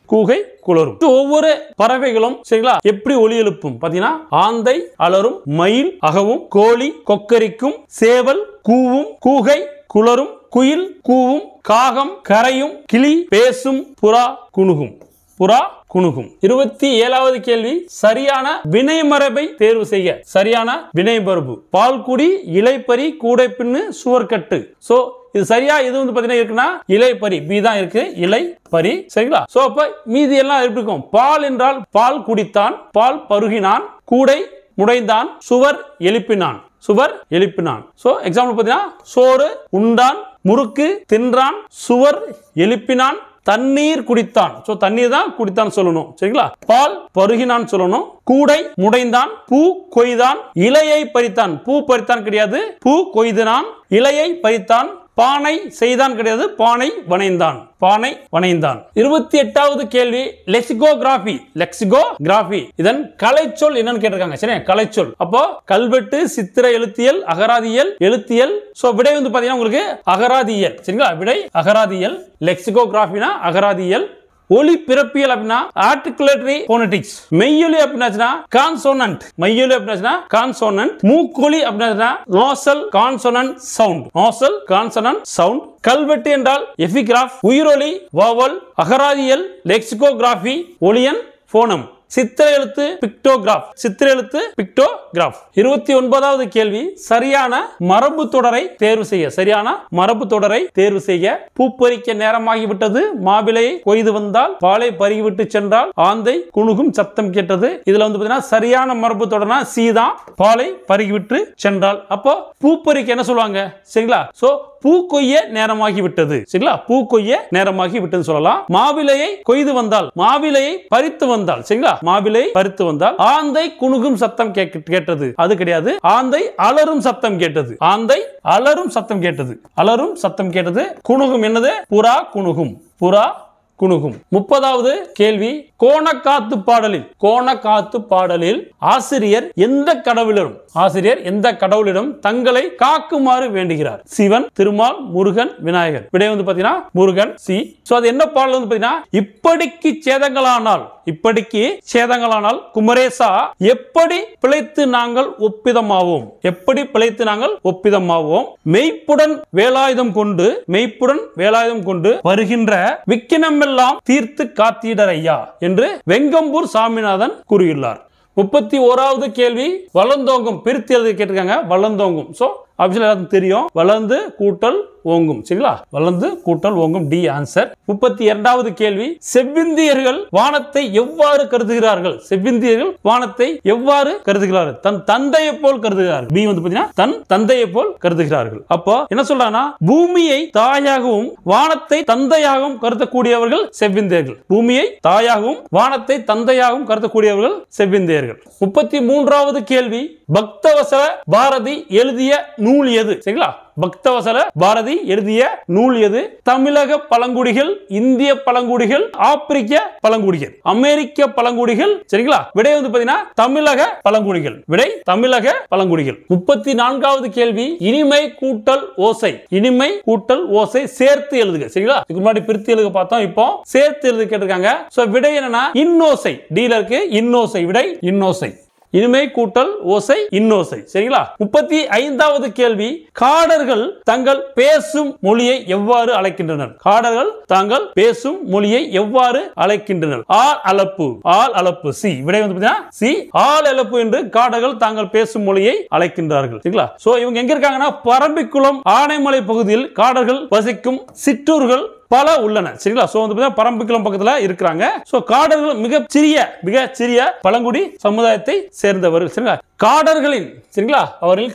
கூகை குளரும். ஒவ்வொரு பறவைகளும் சரிங்களா எப்படி ஒலி எழுப்பும் பாத்தீங்கன்னா ஆந்தை அலரும், மயில் அகவும், கோழி கொக்கரிக்கும், சேவல் கூவும், கூகை குளரும், குயில் கூவும், காகம் கரையும், கிளி பேசும், புறா குணுகும். புறா குணுகும். 27வது கேள்வி சரியான வினைமரபை தேர்வு செய்ய. சரியான வினைமரபு பால்குடி, இலைப்பறி, கூடைப்பின்னு, சுவர்கட்டு. சோ இது சரியா இது வந்து பாத்தீங்கன்னா இருக்குன்னா இலைப்பறி பி தான் இருக்கு. இலைப்பறி. சரிங்களா? சோ அப்ப மீதி எல்லாம் எப்படி இருக்கும்? பால் என்றால் பால் குடித்தான், பால் பருகினான், கூடை முடைந்தான், சுவர் எழுப்பினான். சுவர் எழுப்பினான். சோ எக்ஸாம்பிள் பாத்தீங்கன்னா சோறு உண்டான், முறுக்கு தின்றான், சுவர் எழுப்பினான், தண்ணீர் குடித்தான். சோ தண்ணீர் தான் குடித்தான் சொல்லணும். சரிங்களா? பால் பருகினான் சொல்லணும். கூடை முடைந்தான். பூ கொய்தான். இலையை பறித்தான். பூ பறித்தான் கிடையாது, பூ கொய்தான். இலையை பறித்தான். பானை செய்தான் கிடையாது, பானை வணைந்தான். பானை வணைந்தான். 28வது கேள்வி லெக்சிகோகிராபி. லெக்சிகோகிராபி இதன் கலைச்சொல் என்னன்னு கேட்டிருக்காங்க. சரி, கலைச்சொல். அப்போ கல்வெட்டு, சித்திர எழுத்தியல், அகராதியல், எழுத்தியல். சோ விடை வந்து பாத்தீங்கன்னா உங்களுக்கு அகராதியல். சரிங்களா? விடை அகராதியல். லெக்சிகோகிராபினா அகராதியல். ஒலி பிறப்பியல் அப்படின்னா ஆர்டிகுலேட்டரி போனடிக்ஸ். மெய்யொலி அப்படின்னா கான்சோனன்ட். மெய்யொலி அப்படின்னா கான்சோனன்ட். மூக்கொலி அப்படின்னா nozzle consonant sound. Nozzle consonant sound. கல்வெட்டு என்றால் எபிகிராஃப். உயிரொலி வாவல். அகராதியல் லெக்சிகோகிராபி ஒலியன் போனம். சித்திர எழுத்து பிக்டோகிராஃப். சித்திர எழுத்து பிக்டோகிராஃப். 29வது கேள்வி சரியான மரபு தொடரை தேர்வு செய்ய. சரியான மரபு தொடரை தேர்வு செய்ய. பூப்பறிக்க நேரமாகிவிட்டது, மாவிலையை கொய்து வந்தால், பாலை பருகிவிட்டு சென்றால், ஆந்தை குணுகும் சத்தம் கேட்டது. இதுல வந்து பாத்தீங்கன்னா சரியான மரபு தொடர்னா சி தான். பாலை பருகிவிட்டு சென்றால். அப்போ பூப்பறிக்க என்ன சொல்லுவாங்க? சரிங்களா? சோ பூ கொய்ய நேரமாகி விட்டது. சரிங்களா? பூ கொய்ய நேரமாகி விட்டது சொல்லலாம். மாவிலையை கொய்து வந்தால், மாவிலையை பறித்து வந்தால். சரிங்களா? மாவிலை பறித்து வந்தால். ஆந்தை குணுகும் சத்தம் கேட்டது. அது கிடையாது. ஆந்தை அலரும் சத்தம் கேட்டது. ஆந்தை அலரும் சத்தம் கேட்டது. அலரும் சத்தம் கேட்டது. குணுகும் என்னது? புறா குணுகும். புறா குணுகும். 30வது கேள்வி கோணக்காத்து பாடலில். கோணக்காத்து பாடலில் ஆசிரியர் எந்த கடவுளிடம் தங்களை காக்குமாறு வேண்டுகிறார்? சிவன், திருமால், முருகன், விநாயகர். விடை வந்து பாத்தீங்கன்னா முருகன். சி. சோ அது என்ன பாடல் வந்து பாத்தீங்கன்னா இப்படிக்கு சேதங்களானால் குமரேசா எப்படி பிழைத்து நாங்கள் ஒப்பிதமாவோம். எப்படி பிழைத்து நாங்கள் ஒப்பிதமாவோம். மெய்ப்புடன் வேலாயுதம் கொண்டு வருகின்ற விக்கினம் எல்லாம் தீர்த்து காத்திடரையா என்று வெங்கம்பூர் சாமிநாதன் கூறியுள்ளார். 31வது கேள்வி வளர்ந்தோங்கும். பிரித்து எழுதி கேட்டிருக்காங்க. வளர்ந்தோங்கும். சோ ஆப்ஷன் எல்லாத்துக்கும் தெரியும். வளர்ந்து கூட்டல் ஓங்கும். சரிங்களா? வளர்ந்து கூட்டல் ஓங்கும். D answer. 32வது கேள்வி செவ்விந்தியர்கள் வானத்தை எவ்வாறு கருதுகிறார்கள்? செவ்விந்தியர்கள் வானத்தை எவ்வாறு கருதுகிறார்கள்? தன் தந்தையை போல் கருதுகிறார்கள். பி வந்து பாத்தீங்கன்னா தன் தந்தையை போல் கருதுகிறார்கள். அப்போ என்ன சொல்றாங்கன்னா பூமியை தாயாகவும் வானத்தை தந்தையாகவும் கருதக்கூடியவர்கள் செவ்விந்தியர்கள். பூமியை தாயாகவும் வானத்தை தந்தையாகவும் கருதக்கூடியவர்கள் செவ்விந்தியர்கள். 33வது கேள்வி பக்தவசல பாரதி எழுதிய நூல் எது? சரிங்களா? பக்தவசல பாரதி எழுதிய நூல் எது? தமிழக பழங்குடிகள், இந்திய பழங்குடிகள், ஆப்பிரிக்க பழங்குடிகள், அமெரிக்க பழங்குடிகள். சரிங்களா? விடை வந்து பாத்தீங்கன்னா தமிழக பழங்குடிகள். விடை தமிழக பழங்குடிகள். 34வது கேள்வி இனிமை கூட்டல் ஓசை. இனிமை கூட்டல் ஓசை சேர்த்து எழுதுக. சரிங்களா? இதுக்கு முன்னாடி பிரித்து எழுத பார்த்தோம். இப்போ சேர்த்து எழுத கேட்டிருக்காங்க. சோ விடை என்னன்னா இன்னோசை. டீல இருக்கு இன்னோசை. விடை இன்னோசை. இனிமை கூட்டல் ஓசை இன்னோசை. சரிங்களா? 35வது கேள்வி காடர்கள் தங்கள் பேசும் மொழியை எவ்வாறு அழைக்கின்றனர்? காடர்கள் தாங்கள் பேசும் மொழியை எவ்வாறு அழைக்கின்றனர்? ஆல் அளப்பு. ஆல் அளப்பு. சி. விடை வந்து பாத்தீங்கன்னா சி. ஆல் அளப்பு என்று காடர்கள் தாங்கள் பேசும் மொழியை அழைக்கின்றார்கள். சரிங்களா? சோ இவங்க எங்க இருக்காங்கன்னா பரம்பிக்குளம் ஆனைமலை பகுதியில் காடர்கள் வசிக்கும் சிற்றூர்கள் பல உள்ளன. சரிங்களா? சோ வந்து பரம்பிக்குளம் பக்கத்துல இருக்கிறாங்க. சோ காடர்கள் மிக சிறிய பழங்குடி சமுதாயத்தை சேர்ந்தவர்கள். சரிங்களா?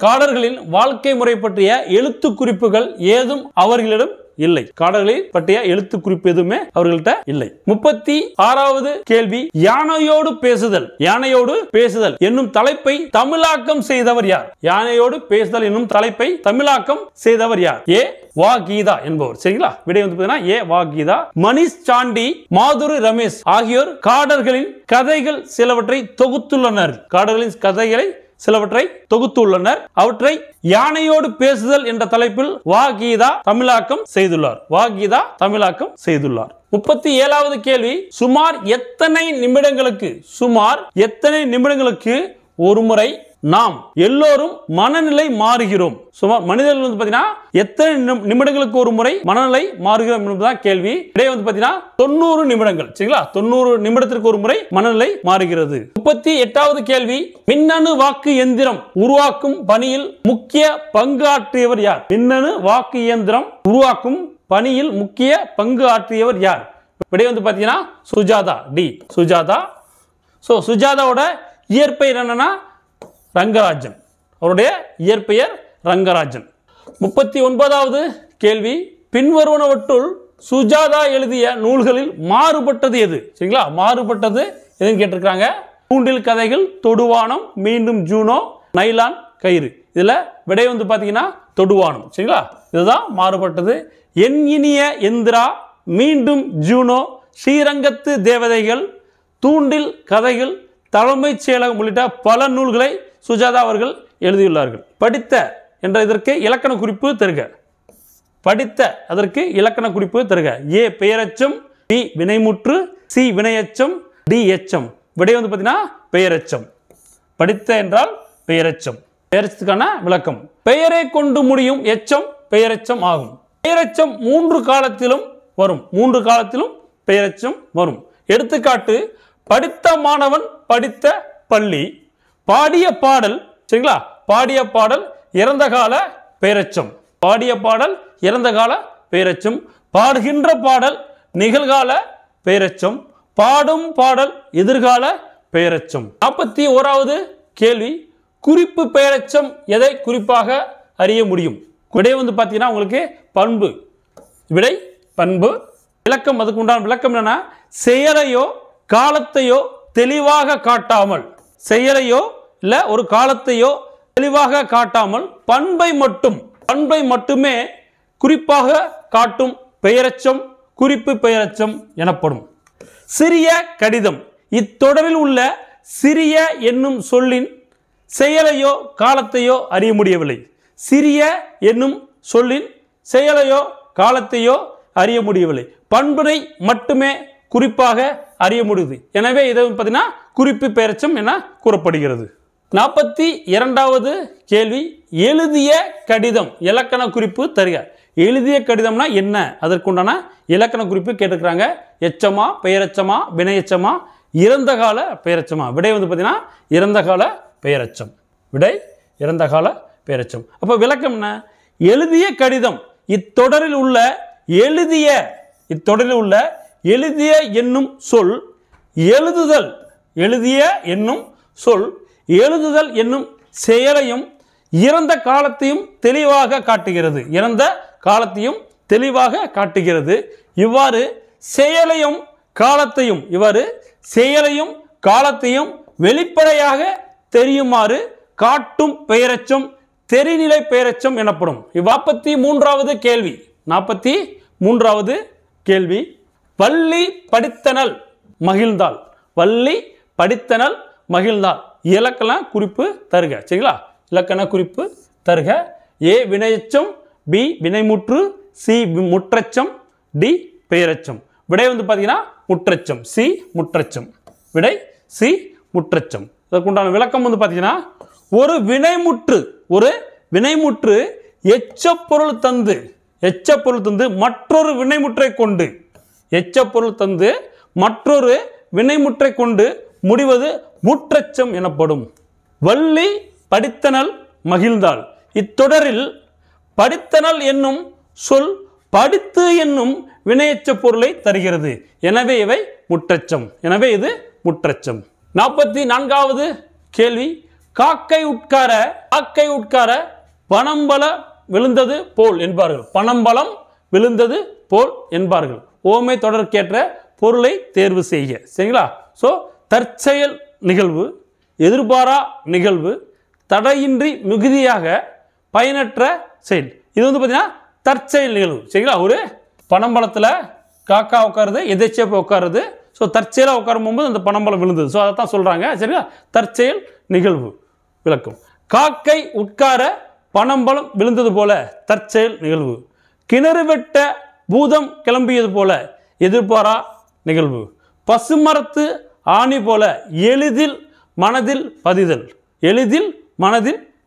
காடர்களின் வாழ்க்கை முறை பற்றிய எழுத்து குறிப்புகள் ஏதும் அவர்களிடம் இல்லை. காடர்களை பற்றிய எழுத்து குறிப்பு எதுவுமே அவர்கள்ட்ட இல்லை. 36வது கேள்வி யானையோடு பேசுதல். யானையோடு பேசுதல் என்னும் தலைப்பை தமிழாக்கம் செய்தவர் யார்? யானையோடு பேசுதல் என்னும் தலைப்பை தமிழாக்கம் செய்தவர் யார்? ஏ வா கீதா என்பவர். சரிங்களா? விடை வந்து பாத்தீங்கன்னா ஏ வா கீதா. மணிஷ் சாண்டி, மாதுரி ரமேஷ் ஆகியோர் காடர்களின் கதைகள் சிலவற்றை தொகுத்துள்ளனர். காடர்களின் கதைகளை சிலவற்றை தொகுத்துள்ளனர். அவற்றை யானையோடு பேசுதல் என்ற தலைப்பில் வா கீதா தமிழாக்கம் செய்துள்ளார். வா கீதா தமிழாக்கம் செய்துள்ளார். 37வது கேள்வி சுமார் எத்தனை நிமிடங்களுக்கு ஒருமுறை நாம் எல்லோரும் மனநிலை மாறுகிறோம்? சுமார் மனிதர்கள் வந்து பாத்தீங்கன்னா எத்தனை நிமிடங்களுக்கு ஒரு முறை மனநிலை மாறுகிறோம் என்பதுதான் கேள்வி. விடை வந்து பாத்தீங்கன்னா 90 நிமிடங்கள். சரிங்களா? 90 நிமிடத்திற்கு ஒரு முறை மனநிலை மாறுகிறது. 38வது கேள்வி மின்னணு வாக்கு எந்திரம் உருவாக்கும் பணியில் முக்கிய பங்கு ஆற்றியவர் யார்? மின்னணு வாக்கு இயந்திரம் உருவாக்கும் பணியில் முக்கிய பங்கு ஆற்றியவர் யார்? விடை வந்து பாத்தீங்கன்னா சுஜாதா. டி சுஜாதா. சோ சுஜாதாவோட இயற்பெயர் என்னன்னா ரங்கராஜன். அவருடைய இயற்பெயர் ரங்கராஜன். 39வது கேள்வி பின்வருவனவற்றுள் சுஜாதா எழுதிய நூல்களில் மாறுபட்டது எது? சரிங்களா, மாறுபட்டது எதுன்னு கேட்டிருக்காங்க. தூண்டில் கதைகள், தொடுவானம், மீண்டும் ஜூனோ, நைலான் கயிறு. இதுல விடை வந்து பாத்தீங்கன்னா தொடுவானம். சரிங்களா, இதுதான் மாறுபட்டது. என் இனிய எந்திரா, மீண்டும் ஜூனோ, ஸ்ரீரங்கத்து தேவதைகள், தூண்டில் கதைகள், தலைமைச் செயலகம் உள்ளிட்ட பல நூல்களை சுஜாதா அவர்கள் எழுதியுள்ளார்கள். படித்த என்ற இதற்கு இலக்கண குறிப்பு தருக. படித்த அதற்கு இலக்கண குறிப்பு தருக. ஏ பெயரச்சம், பி வினைமுற்று, சி வினையச்சம், டி எச்சம். விடை வந்து பார்த்தீங்கன்னா பெயரச்சம். படித்த என்றால் பெயரச்சம். பெயரச்சத்துக்கான விளக்கம். பெயரை கொண்டு முடியும் எச்சம் பெயரச்சம் ஆகும். பெயரச்சம் 3 காலத்திலும் வரும். 3 காலத்திலும் பெயரச்சம் வரும். எடுத்துக்காட்டு, படித்த மாணவன் படித்த பள்ளி. பாடிய பாடல், சரிங்களா, பாடிய பாடல் இறந்த கால பெயரச்சம். பாடிய பாடல் இறந்த கால பெயரச்சம். பாடுகின்ற பாடல் நிகழ்கால பெயரச்சம். பாடும் பாடல் எதிர்கால பெயரச்சம். 41வது கேள்வி, குறிப்பு பெயரச்சம் எதை குறிப்பாக அறிய முடியும்? விடை வந்து பார்த்தீங்கன்னா உங்களுக்கு பண்பு. விடை பண்பு. விளக்கம், அதுக்கு உண்டான விளக்கம் என்னன்னா, செயலையோ காலத்தையோ தெளிவாக காட்டாமல், செயலையோ இல்ல ஒரு காலத்தையோ தெளிவாக காட்டாமல் பண்பை மட்டுமே குறிப்பாக காட்டும் பெயரச்சம் குறிப்பு பெயரச்சம் எனப்படும். சிறிய கடிதம். இத்தொடரில் உள்ள சிறிய என்னும் சொல்லின் செயலையோ காலத்தையோ அறிய முடியவில்லை. சிறிய என்னும் சொல்லின் செயலையோ காலத்தையோ அறிய முடியவில்லை. பண்பினை மட்டுமே குறிப்பாக அறிய முடியுது. எனவே இதை பார்த்தீங்கன்னா குறிப்பு பெயரச்சம் என கூறப்படுகிறது. 42வது கேள்வி, எழுதிய கடிதம் இலக்கண குறிப்பு தருக. எழுதிய கடிதம்னா என்ன? அதற்குண்டான இலக்கண குறிப்பு கேட்டுக்கிறாங்க. எச்சமா, பெயரச்சமா, வினையச்சமா, இறந்த கால பெயரச்சமா? விடை வந்து பார்த்தீங்கன்னா இறந்த கால பெயரச்சம். விடை இறந்த கால பெயரச்சம். அப்போ விளக்கம் என்ன? எழுதிய கடிதம் இத்தொடரில் உள்ள எழுதிய என்னும் சொல் எழுதுதல், எழுதிய என்னும் சொல் எழுதுதல் என்னும் செயலையும் இறந்த காலத்தையும் தெளிவாக காட்டுகிறது. இறந்த காலத்தையும் தெளிவாக காட்டுகிறது. இவ்வாறு செயலையும் காலத்தையும் வெளிப்படையாக தெரியுமாறு காட்டும் பெயரச்சம் தெரிநிலை பெயரச்சம் எனப்படும். 43வது கேள்வி. 43வது கேள்வி, வள்ளி படித்தனள் மகிழ்ந்தாள். வள்ளி படித்தனள் மகிழ்ந்தாள். இலக்கண குறிப்பு தருக. சரிங்களா, இலக்கண குறிப்பு தருக. ஏ வினையச்சம், பி வினைமுற்று, சி முற்றச்சம், டி பெயரச்சம். விடை வந்து பார்த்தீங்கன்னா முற்றச்சம். சி முற்றச்சம். விடை சி முற்றச்சம். அதற்குண்டான விளக்கம் வந்து பார்த்தீங்கன்னா, ஒரு வினைமுற்று எச்சப்பொருள் தந்து மற்றொரு வினைமுற்றை கொண்டு முடிவது முற்றச்சம் எனப்படும். வள்ளி படித்தனள் மகிழ்ந்தாள். இத்தொடரில் படித்தனள் என்னும் சொல் படித்து என்னும் வினையச்ச பொருளை தருகிறது. எனவே இவை முற்றச்சம். எனவே இது முற்றச்சம். 44வது கேள்வி, காக்கை உட்கார பனம்பல விழுந்தது போல் என்பார்கள். பனம்பலம் விழுந்தது போல் என்பார்கள். ஓமை தொடர்க்கேற்ற பொருளை தேர்வு செய்க. சரிங்களா, ஸோ தற்செயல் நிகழ்வு, எதிர்பாரா நிகழ்வு, தடையின்றி மிகுதியாக பயனற்ற செயல். இது வந்து பார்த்தீங்கன்னா தற்செயல் நிகழ்வு. சரிங்களா, ஒரு பனம்பழத்தில் காக்கா உட்காருது, எதிர்ச்சியா போய் உட்காருது. ஸோ தற்செயலாக உட்காரும் போது அந்த பனம்பழம் விழுந்தது. ஸோ அதை தான் சொல்கிறாங்க. சரிங்களா, தற்செயல் நிகழ்வு. விளக்கம், காக்கை உட்கார பனம்பழம் விழுந்தது போல தற்செயல் நிகழ்வு. கிணறு வெட்ட பூதம் கிளம்பியது போல எதிர்பாரா நிகழ்வு. பசுமரத்து ஆணி போல எளிதில் மனதில்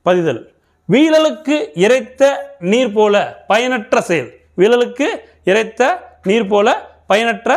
பதிதல். வீழலுக்கு இறைத்த நீர் போல பயனற்ற செயல். வீழலுக்கு இறைத்த நீர் போல பயனற்ற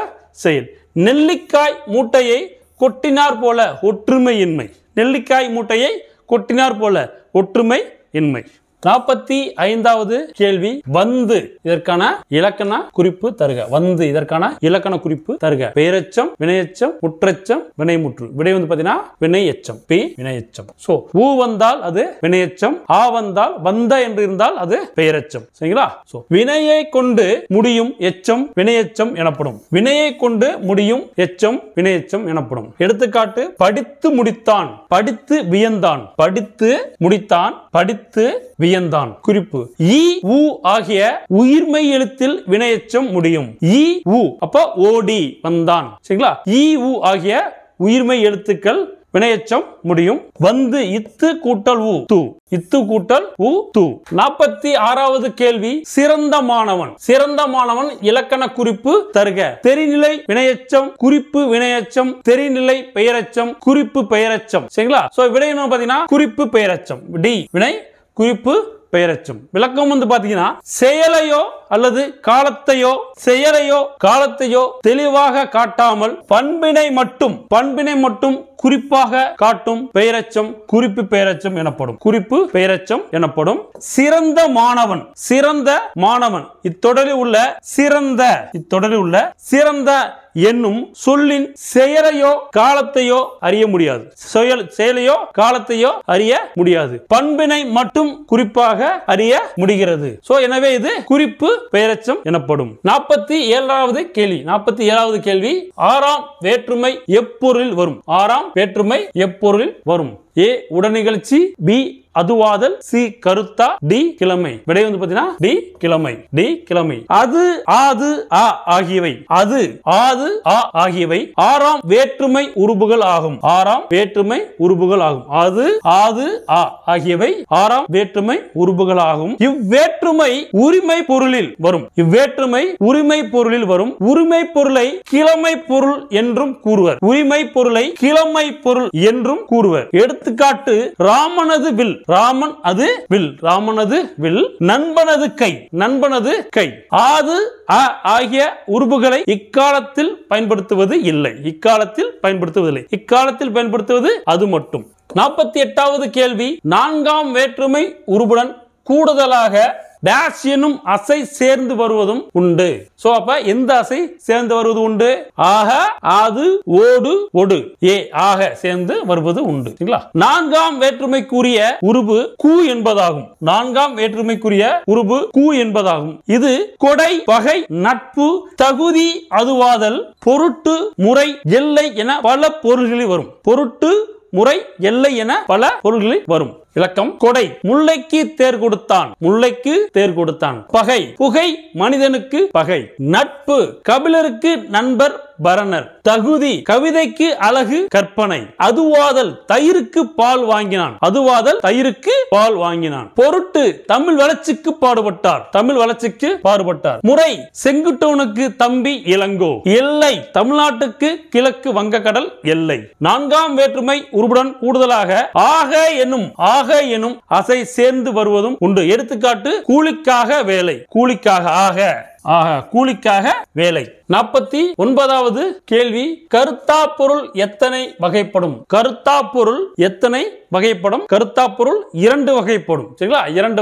செயல். நெல்லிக்காய் மூட்டையை கொட்டினார் போல ஒற்றுமையின்மை. நெல்லிக்காய் மூட்டையை கொட்டினார் போல ஒற்றுமை இன்மை. 45வது கேள்வி, வந்து இதற்கான இலக்கண குறிப்பு தருக. வந்து இதற்கான இலக்கண குறிப்பு தருக. பெயரெச்சம், வினையெச்சம், முற்றெச்சம், வினைமுற்று. விடை வந்து பாத்தீங்கன்னா வினையெச்சம். பி வினையெச்சம். சோ ஊ வந்தால் அது வினையெச்சம், ஆ வந்தால் வந்த என்று இருந்தால் அது பெயரெச்சம். சரிங்களா? சோ வினையை கொண்டு முடியும் எச்சம் வினையெச்சம் எனப்படும். வினையை கொண்டு முடியும் எச்சம் வினையெச்சம் எனப்படும். எடுத்துக்காட்டு, படித்து முடித்தான், படித்து வியந்தான், படித்து முடித்தான், படித்து வியந்தான். குறிப்பு, ஈ ஊ ஆகிய உயிர்மை எழுத்தில் வினையெச்சம் முடியும். ஈ ஊ அப்ப ஓடி வந்தான். சரிங்களா? ஈ ஊ ஆகிய உயிர்மை எழுத்துக்கள் வினையெச்சம் முடியும். வந்து இத்து கூட்டல் ஊ து, இத்து கூட்டல் ஊ து. 46வது கேள்வி, சிறந்த மாணவன். சிறந்த மாணவன் இலக்கண குறிப்பு தருக. தெரிநிலை வினையெச்சம், குறிப்பு வினையெச்சம், தெரிநிலை பெயரெச்சம், குறிப்பு பெயரெச்சம். சரிங்களா? சோ விடை என்ன பாத்தீங்கன்னா குறிப்பு பெயரெச்சம். டி வினை குறிப்பு பெயரெச்சம். விளக்கம் வந்து பாத்தீங்கன்னா, செயலையோ அல்லது காலத்தையோ தெளிவாக காட்டாமல் பண்பினை மட்டும் குறிப்பாக காட்டும் பெயரெச்சம் குறிப்பு பெயரெச்சம் எனப்படும். குறிப்பு பெயரெச்சம் எனப்படும். சிறந்த மாணவன் இத்தொடரில் உள்ள சிறந்த என்னும் சொல்லின் செயலையோ காலத்தையோ அறிய முடியாது. செயலையோ காலத்தையோ அறிய முடியாது. பண்பினை மட்டும் குறிப்பாக அறிய முடிகிறது. சோ எனவே இது குறிப்பு பெயரெச்சம் எனப்படும். 47வது கேள்வி, ஆறாம் வேற்றுமை எப்பொருளில் வரும்? ஆறாம் வேற்றுமை எப்பொருளில் வரும்? ஏ உடனிகழ்ச்சி, பி அதுவாதல், சி கருத்தா, டி கிழமை. விடை வந்து பாத்தீங்கன்னா டி கிழமை. அது ஆது ஆ ஆகியவை ஆறாம் வேற்றுமை உருபுகள் ஆகும். அது ஆது ஆ ஆகியவை ஆறாம் வேற்றுமை உருபுகள் ஆகும். இவ்வேற்றுமை உரிமை பொருளில் வரும். உரிமை பொருளை கிழமை பொருள் என்றும் கூறுவர். எடுத்துக்காட்டு, ராமனது வில், ராமனது வில், நண்பனது கை. ஆது ஆகிய உருபுகளை இக்காலத்தில் பயன்படுத்துவது இல்லை. இக்காலத்தில் பயன்படுத்துவது அது மட்டும். 48வது கேள்வி, நான்காம் வேற்றுமை உருபுடன் கூடுதலாக டேஷ் எனும் அசை சேர்ந்து வருவதும் உண்டு. சோ அப்ப எந்த அசை சேர்ந்து வருவது உண்டு? ஆக, ஆது, ஓடு, ஒடு. ஏ ஆக சேர்ந்து வருவது உண்டு. நான்காம் வேற்றுமைக்குரிய உருபு கூ என்பதாகும். இது கொடை, பகை, நட்பு, தகுதி, அதுவாதல், பொருட்டு, முறை, எல்லை என பல பொருள்களில் வரும். இலக்கம், கொடை முல்லைக்கு தேர் கொடுத்தான். பகை, புகை மனிதனுக்கு பகை. நட்பு கபிலருக்கு நண்பர் பரணர். தகுதி கவிதைக்கு அழகு கற்பனை. அதுவாதல் தயிருக்கு பால் வாங்கினான். பொருட்டு தமிழ் வளர்ச்சிக்கு பாடுபட்டார். முறை செங்குட்டவனுக்கு தம்பி இளங்கோ. எல்லை தமிழ்நாட்டுக்கு கிழக்கு வங்கக்கடல் எல்லை. நான்காம் வேற்றுமை உருபுடன் கூடுதலாக ஆக எனும் அசை சேர்ந்து வருவதும் உண்டு. எடுத்துக்காட்டு, கூலிக்காக வேலை. கூலிக்காக வேலை. 49வது கேள்வி, கருத்தா பொருள் எத்தனை வகைப்படும்? கருத்தா பொருள் இரண்டு வகைப்படும். சரிங்களா? இரண்டு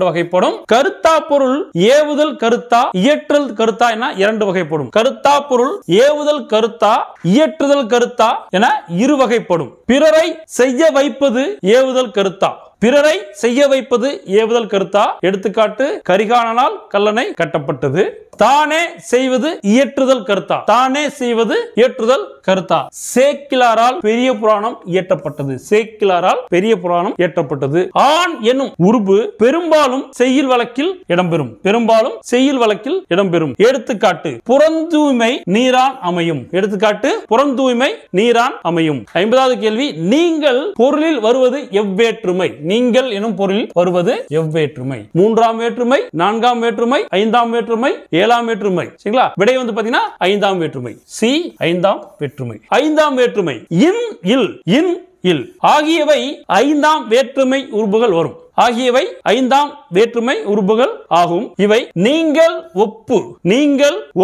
வகைப்படும். கருத்தா பொருள் ஏவுதல் கருத்தா, இயற்றுதல் கருத்தா என இரண்டு வகைப்படும். கருத்தா பொருள் ஏவுதல் கருத்தா, இயற்றுதல் கருத்தா என இரு வகைப்படும். பிறரை செய்ய வைப்பது ஏவுதல் கருத்தா. எடுத்துக்காட்டு, கரிகாலனால் கல்லணை கட்டப்பட்டது. தானே செய்வது இயற்றுதல் கருத்தா. சேக்கிலாரால் பெரிய புராணம் இயற்றப்பட்டது. ஆண் என்னும் உருபு பெரும்பாலும் செய்யுள் வழக்கில் இடம்பெறும். எடுத்துக்காட்டு, புறந்தூய்மை நீரான் அமையும். 50வது கேள்வி, நீங்கள் பொருளில் வருவது எவ்வேற்றுமை? நீங்கள் எனும் பொருளில் வருவது எவ்வேற்றுமை? மூன்றாம் வேற்றுமை, நான்காம் வேற்றுமை, ஐந்தாம் வேற்றுமை, ஏழாம் வேற்றுமை. சரிங்களா? விடை வந்து பாத்தீங்கன்னா ஐந்தாம் வேற்றுமை. சி ஐந்தாம் வேற்றுமை. இன் இல் ஆகியவை ஐந்தாம் வேற்றுமை உருபுகள் வரும். ஆகும். இவை நீங்கள்,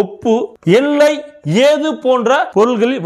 ஒப்பு, எல்லை, ஏது போன்ற பொருள்களில்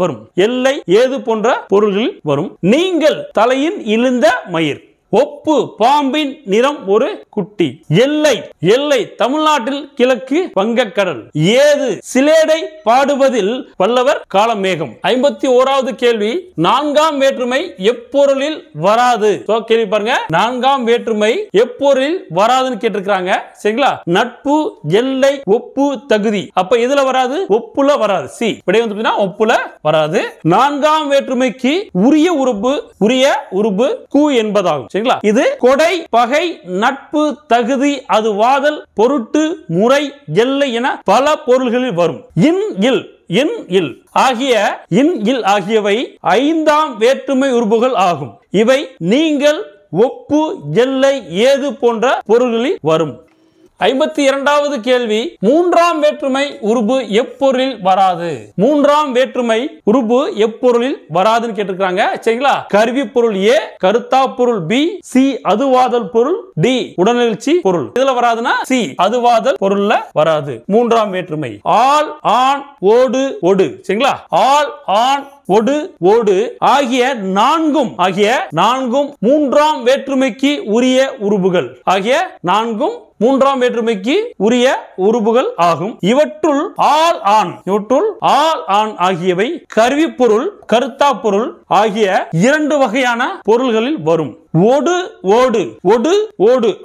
வரும். நீங்கள் தலையின் இழுந்த மயிர். ஒப்பு பாம்பின் நிறம் ஒரு குட்டி. எல்லை எல்லை தமிழ்நாட்டில் கிழக்கு வங்கக்கடல். ஏது சிலேடை பாடுவதில் வல்லவர் காலமேகம். 51வது கேள்வி, நான்காம் வேற்றுமை எப்பொருளில் வராது? கேள்வி பாருங்க, நான்காம் வேற்றுமை எப்பொருளில் வராதுன்னு கேட்டிருக்காங்க. சரிங்களா? நட்பு, எல்லை, ஒப்பு, தகுதி. அப்ப இதுல வராது, ஒப்புல வராது. சி விடை வந்து ஒப்புல வராது. நான்காம் வேற்றுமைக்கு உரிய உருபு கு என்பதாகும். சரிங்களா? இது கொடை, பகை, நட்பு, தகுதி, அது வாதல், பொருட்டு, முறை, எல்லை என பல பொருள்களில் வரும். ஆகியவை ஐந்தாம் வேற்றுமை உருபுகள் ஆகும். இவை நீங்கள், ஒப்பு, எல்லை, ஏது போன்ற பொருள்களில் வரும். 52வது கேள்வி, மூன்றாம் வேற்றுமை உருபு எப்பொருளில் வராது? மூன்றாம் வேற்றுமை உருபு எப்பொருளில் வராதுன்னு கேட்டிருக்காங்க. சரிங்களா? கருவி பொருள் ஏ, கருத்தா பொருள் பி, சி அதுவாதல் பொருள், டி உடனிழ்ச்சி பொருள். இதுல வராதுன்னா சி அதுவாதல் பொருள்ல வராது. மூன்றாம் வேற்றுமை ஆள், ஆண், ஓடு, ஒடு. சரிங்களா? ஆள், ஆண், ஒடு, ஓடு ஆகிய நான்கும் மூன்றாம் வேற்றுமைக்கு உரிய உருபுகள். உருபுகள் ஆகும். இவற்றுள் ஆள், ஆண் ஆகியவை கருவி பொருள், கருத்தா பொருள் ஆகிய இரண்டு வகையான பொருள்களில் வரும். ஓடு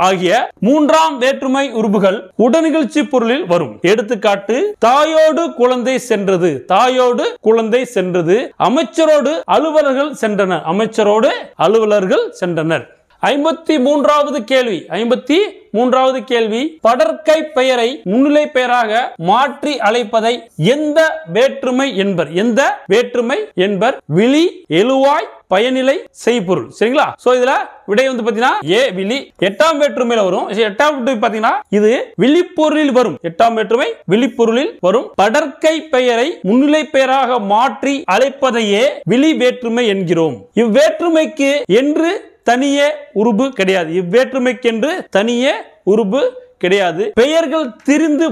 ஆகிய மூன்றாம் வேற்றுமை உருபுகள் உடனிகழ்ச்சி பொருளில் வரும். எடுத்துக்காட்டு, தாயோடு குழந்தை சென்றது, அமைச்சரோடு அலுவலர்கள் சென்றனர். 53வது கேள்வி, படற்கை பெயரை முன்னிலை பெயராக மாற்றி அழைப்பதை எந்த வேற்றுமை என்பர்? விழி, எழுவாய், பயனிலை, செய்பொருள். சரிங்களா? சோ இதுல விடை வந்து பாத்தீங்கன்னா ஏ விழி. 8ஆம் வேற்றுமையில வரும். 8ஆம் வேற்றுமை பாத்தீங்கன்னா இது விழிப்பொருளில் வரும். 8ஆம் வேற்றுமை விழிப்பொருளில் வரும். படற்கை பெயரை முன்னிலை பெயராக மாற்றி அழைப்பதையே விழி வேற்றுமை என்கிறோம். இவ்வேற்றுமைக்கு என்று தனியே உருபு கிடையாது. பெயர்கள் திரிந்து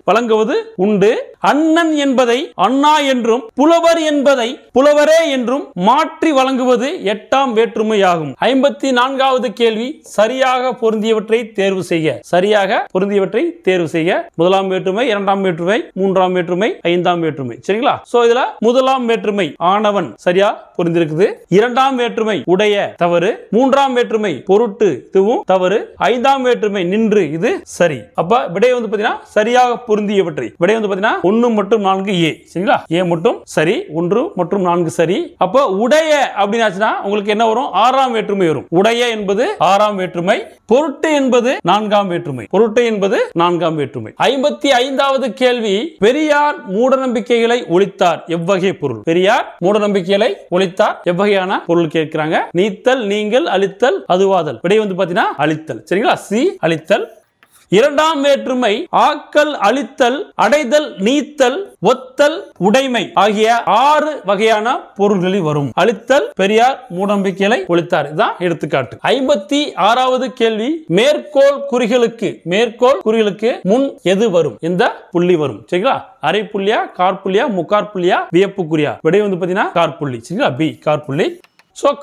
வழங்குவது உண்டு. அண்ணன் என்பதை அண்ணா என்றும், புலவர் என்பதை புலவரே என்றும் மாற்றி வழங்குவது 8ஆம் வேற்றுமையாகும். 54வது கேள்வி, சரியாக பொருந்தியவற்றை தேர்வு செய்க. முதலாம் வேற்றுமை, இரண்டாம் வேற்றுமை, மூன்றாம் வேற்றுமை, ஐந்தாம் வேற்றுமை. சரிங்களா? சோ இதுல முதலாம் வேற்றுமை ஆனவன் சரியா பொருந்திருக்குது. இரண்டாம் வேற்றுமை உடைய தவறு. மூன்றாம் வேற்றுமை பொருட்டு இதுவும் தவறு. ஐந்தாம் வேற்றுமை நின்று இது சரி. அப்ப விடை வந்து பாத்தீங்கன்னா சரியாக பொருந்தியவற்றை. விடை வந்து பாத்தீங்கன்னா 1 மற்றும் 4 ஏ. சரிங்களா? ஏ மட்டும் சரி, 1 மற்றும் 4 சரி. அப்ப உடைய அப்படினாச்சுனா உங்களுக்கு என்ன வரும்? 6ஆம் வேற்றுமை வரும். உடைய என்பது 6ஆம் வேற்றுமை, பொருட்டு என்பது 4ஆம் வேற்றுமை. 55வது கேள்வி, பெரியார் மூடநம்பிக்கைகளை ஒழித்தார் எவ்வகை பொருள்? பெரியார் மூடநம்பிக்கைகளை ஒழித்தார் எவ்வகையான பொருள் கேட்கிறாங்க. நீத்தல், நீங்கள், அழித்தல், அதுவாதல். விடை வந்து பாத்தீங்கன்னா அழித்தல். சரிங்களா? சி அழித்தல். இரண்டாம் வேற்றுமை ஆக்கல், அழித்தல், அடைதல், நீத்தல், ஒத்தல், உடைமை ஆகிய 6 வகையான பொருள்களில் வரும். அழித்தல், பெரியார் மூடநம்பிக்கைகளை ஒழித்தார். இதுதான் எடுத்துக்காட்டு. 56வது கேள்வி, மேற்கோள் குறிகளுக்கு முன் எது வரும்? இந்த புள்ளி வரும். சரிங்களா? அரை புள்ளியா, காற்புள்ளியா, முக்காற்புள்ளியா, வியப்புக்குறியா? விடை வந்து பாத்தீங்கன்னா காற்புள்ளி. சரிங்களா? பி காற்புள்ளி.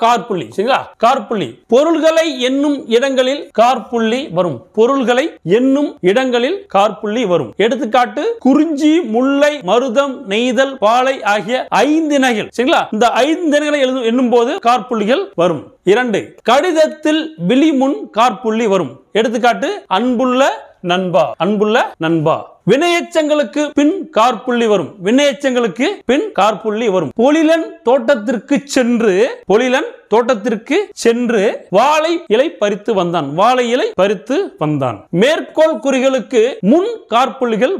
காற்புள்ளி. சரிங்களா? காற்புள்ளி. பொருள்களை எண்ணும் இடங்களில் காற்புள்ளி வரும். எடுத்துக்காட்டு, குறிஞ்சி, முல்லை, மருதம், நெய்தல், பாலை ஆகிய 5 திணைகள். சரிங்களா? இந்த 5 திணைகளை எண்ணும் போது காற்புள்ளிகள் வரும். 2. கடிதத்தில் விழிமுன் காற்புள்ளி வரும். எடுத்துக்காட்டு, அன்புள்ள நண்பா. வினையெச்சங்களுக்கு பின் காற்புள்ளி வரும். பொழிலன் தோட்டத்திற்கு சென்று வாழை இலை பறித்து வந்தான். மேற்கோள் குறிகளுக்கு முன் காற்புள்ளிகள்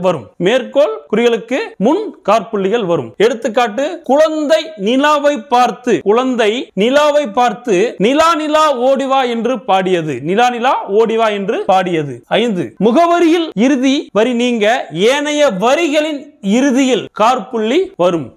வரும். எடுத்துக்காட்டு, குழந்தை நிலாவை பார்த்து நிலா ஓடிவா என்று பாடியது. 5. முகவரியில் இறுதி வரி நீங்க ஏனைய வரிகளின் இறுதியில் காற்புள்ளி வரும்.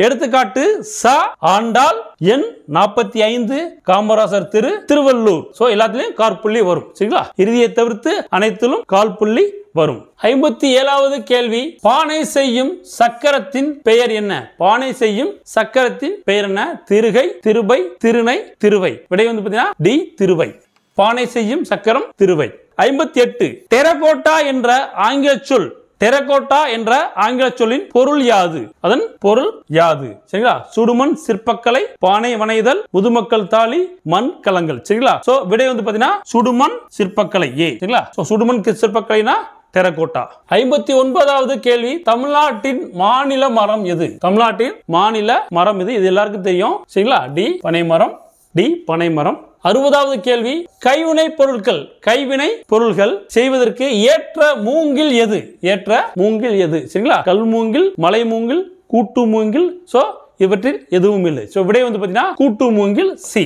எடுத்துக்காட்டு ச ஆண்டாள், எண் 45 காமராசர் திரு, திருவள்ளூர். சோ எல்லாத்துலயும் காற்புள்ளி வரும். சரிங்களா? இறுதியை தவிர்த்து அனைத்திலும் கால்புள்ளி வரும். 57வது கேள்வி, பானை செய்யும் சக்கரத்தின் பெயர் என்ன? பானை செய்யும் சக்கரத்தின் பெயர் என்ன? திருகை, திருபை, திருநை, திருவை. விடை வந்து பாத்தீங்கன்னா டி, திருவை. பானை செய்யும் சக்கரம் திருவை. 58 டெரகோட்டா என்ற ஆங்கில சொல், டெரகோட்டா என்ற ஆங்கில சொல்லின் பொருள் யாது? அதன் பொருள் யாது? சரிங்களா? சுடுமண் சிற்பக்கலை, பானை வனைதல், முதுமக்கள் தாலி, மண் கலங்கள். சரிங்களா? சோ விடை வந்து பாத்தீங்கன்னா சுடுமண் சிற்பக்கலை ஏ. சரிங்களா? So சுடுமண் சிற்பக்கலைனா terracotta. 59வது கேள்வி, தமிழ்நாட்டின் மாநில மரம் எது? தமிழ்நாட்டின் மாநில மரம் எது? இது எல்லாருக்கும் தெரியும். சரிங்களா? டி பனைமரம், டி பனைமரம். 60வது கேள்வி, கைவினை பொருட்கள், கைவினை பொருட்கள் செய்வதற்கு ஏற்ற மூங்கில் எது? ஏற்ற மூங்கில் எது? சரிங்களா? கல் மூங்கில், மலை மூங்கில், கூட்டு மூங்கில். சோ இவற்றில் எதுவும் இல்லை. சோ விடை வந்து பாத்தீங்கன்னா கூட்டு மூங்கில் சி.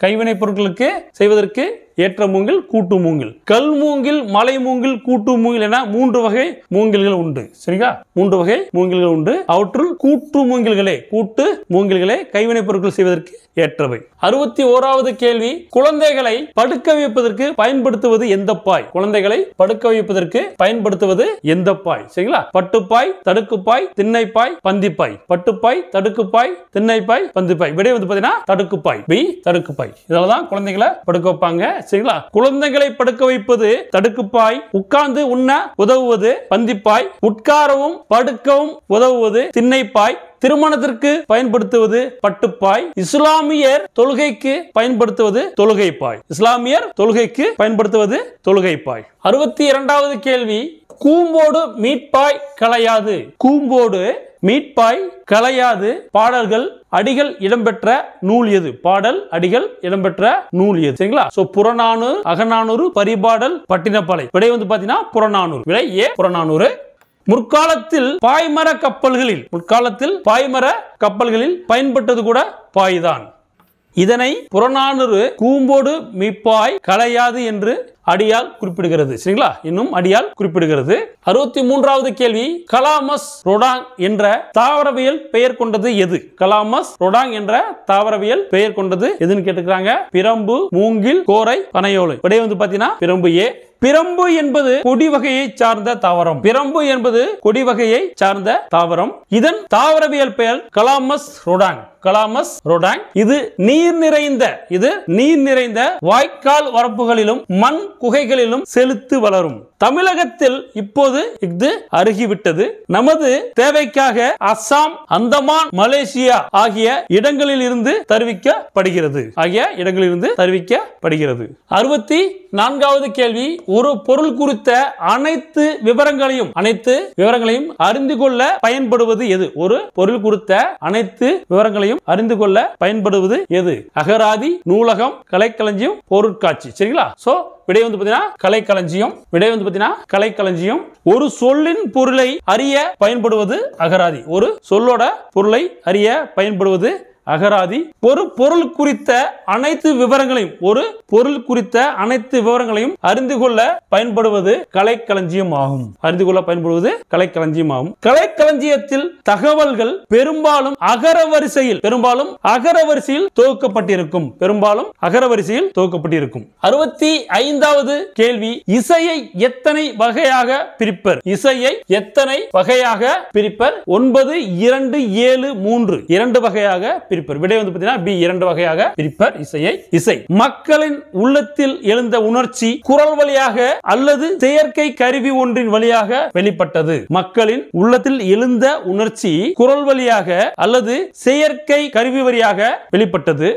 கைவினை பொருட்களுக்கு செய்வதற்கு ஏற்ற மூங்கில் கூட்டு மூங்கில். கல் மூங்கில், மலை மூங்கில், கூட்டு மூங்கில் என 3 வகை மூங்கில்கள் உண்டு. சரிங்களா? 3 வகை மூங்கில்கள் உண்டு. அவற்றுள் கூட்டு மூங்கில்களே கைவினை பொருட்கள் செய்வதற்கு ஏற்றவை. 61வது கேள்வி, குழந்தைகளை படுக்க வைப்பதற்கு பயன்படுத்துவது எந்த பாய்? குழந்தைகளை படுக்க வைப்பதற்கு பயன்படுத்துவது எந்த பாய்? சரிங்களா? பட்டுப்பாய், தடுக்குப்பாய், திண்ணைப்பாய், பந்திப்பாய். பட்டுப்பாய், தடுக்குப்பாய், திண்ணைப்பாய், பந்திப்பாய். விடை வந்து பாத்தீங்கன்னா தடுக்குப்பாய், பி தடுக்குப்பாய். இதெல்லாம் குழந்தைகளை படுக்க வைப்பாங்க. சரிங்களா? குழந்தைகளை படுக்க வைப்பது தடுக்குப்பாய், உட்கார்ந்து உண்ண உதவுவது பந்திப்பாய், உட்காரவும் படுக்கவும் உதவுவது திண்ணைப்பாய், திருமணத்திற்கு பயன்படுத்துவது பட்டுப்பாய், இஸ்லாமியர் தொழுகைக்கு பயன்படுத்துவது தொழுகைப்பாய். இஸ்லாமியர் தொழுகைக்கு பயன்படுத்துவது தொழுகைப்பாய். 62வது கேள்வி, கூம்போடு மீட்பாய் களையாது. கூம்போடு மீட்பாய் களையாது பாடல்கள் அடிகள் இடம்பெற்ற நூல் எது? பாடல் அடிகள் இடம்பெற்ற நூல் எது? சரிங்களா? சோ புறநானூறு, அகநானூறு, பரிபாடல், பட்டினப்பாலை. விடை வந்து பாத்தீங்கன்னா புறநானூறு. விடை ஏ புறநானூறு. முற்காலத்தில் பாய்மர கப்பல்களில் பயன்பட்டது கூட பாய்தான். இதனை புறநானூறு கூம்போடு மீட்பாய் களையாது என்று அடியால் குறிப்பிடுகிறது. சரிங்களா? இன்னும் அடியால் குறிப்பிடுகிறது. 63வது கேள்வி, கலாமஸ் ரொடாங் என்ற தாவரவியல் பெயர் கொண்டது எது? கலாமஸ் ரொடாங் என்ற தாவரவியல் பெயர் கொண்டது எதுன்னு கேட்டுக்கிறாங்க. பிரம்பு, மூங்கில், கோரை, பனையோலை. விடை வந்து பாத்தீங்கன்னா பிரம்பு ஏ. பிரம்பு என்பது கொடி வகையை சார்ந்த தாவரம். பிரம்பு என்பது கொடி வகையை சார்ந்த தாவரம். இதன் தாவரவியல் பெயர் கலாமஸ் ரொடாங். கலாமஸ் ரொடாங். இது நீர் நிறைந்த வாய்க்கால் வரப்புகளிலும் மண் குகைகளிலும் செலுத்து வளரும். தமிழகத்தில் இப்போது இது அருகிவிட்டது. நமது தேவைக்காக அஸ்ஸாம், அந்தமான், மலேசியா ஆகிய இடங்களில் இருந்து தருவிக்கப்படுகிறது. 64வது கேள்வி, ஒரு பொருள் குறித்த அனைத்து விவரங்களையும் அறிந்து கொள்ள பயன்படுவது எது? ஒரு பொருள் குறித்த அனைத்து விவரங்களையும் அறிந்து கொள்ள பயன்படுவது எது? அகராதி, நூலகம், கலைக்களஞ்சியம், பொருட்காட்சி. சரிங்களா? சோ விடை வந்து பாத்தீங்கன்னா கலைக்களஞ்சியம். விடை வந்து பாத்தீங்கன்னா கலைக்களஞ்சியம். ஒரு சொல்லின் பொருளை அறிய பயன்படுவது அகராதி. ஒரு சொல்லோட பொருளை அறிய பயன்படுவது அகராதி. ஒரு பொருள் குறித்த அனைத்து விவரங்களையும் அறிந்து கொள்ள பயன்படுவது கலைக்களஞ்சியம் ஆகும். கலைக்களஞ்சியத்தில் தகவல்கள் பெரும்பாலும் அகரவரிசையில் தொகுக்கப்பட்டிருக்கும். 65வது கேள்வி, இசையை எத்தனை வகையாக பிரிப்பர்? 9, 2, 7, 3 2 வகையாக பிரிப்பர். விடை வந்து பாத்தீங்கன்னா பி 2 வகையாக பிரிப்பர் இசையை. இசை மக்களின் உள்ளத்தில் எழுந்த உணர்ச்சி குரல் வழியாக அல்லது செயற்கை கருவி ஒன்றின் வழியாக வெளிப்பட்டது. மக்களின் உள்ளத்தில் எழுந்த உணர்ச்சி குரல் வழியாக அல்லது செயற்கை கருவி வழியாக வெளிப்பட்டது.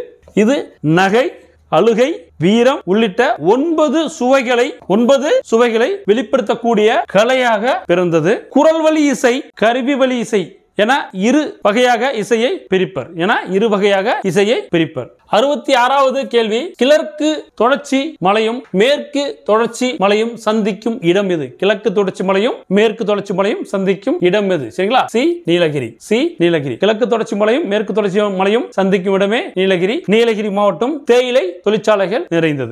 இது நகை, அழுகை, வீரம் உள்ளிட்ட 9 சுவைகளை வெளிப்படுத்தக்கூடிய கலையாக பிறந்தது. குரல் வழி இசை, கருவி வழி இசை என 2 வகையாக இசையை பிரிப்பர். 66வது கேள்வி, கிழக்கு தொடர்ச்சி மலையும் மேற்கு தொடர்ச்சி மலையும் சந்திக்கும் இடம் எது? கிழக்கு தொடர்ச்சி மலையும் மேற்கு தொடர்ச்சி மலையும் சந்திக்கும் இடம் எது? சரிங்களா? சி நீலகிரி. கிழக்கு தொடர்ச்சி மலையும் மேற்கு தொடர்ச்சி மலையும் சந்திக்கும் இடமே நீலகிரி. நீலகிரி மாவட்டம் தேயிலை தொழிற்சாலைகள் நிறைந்தது.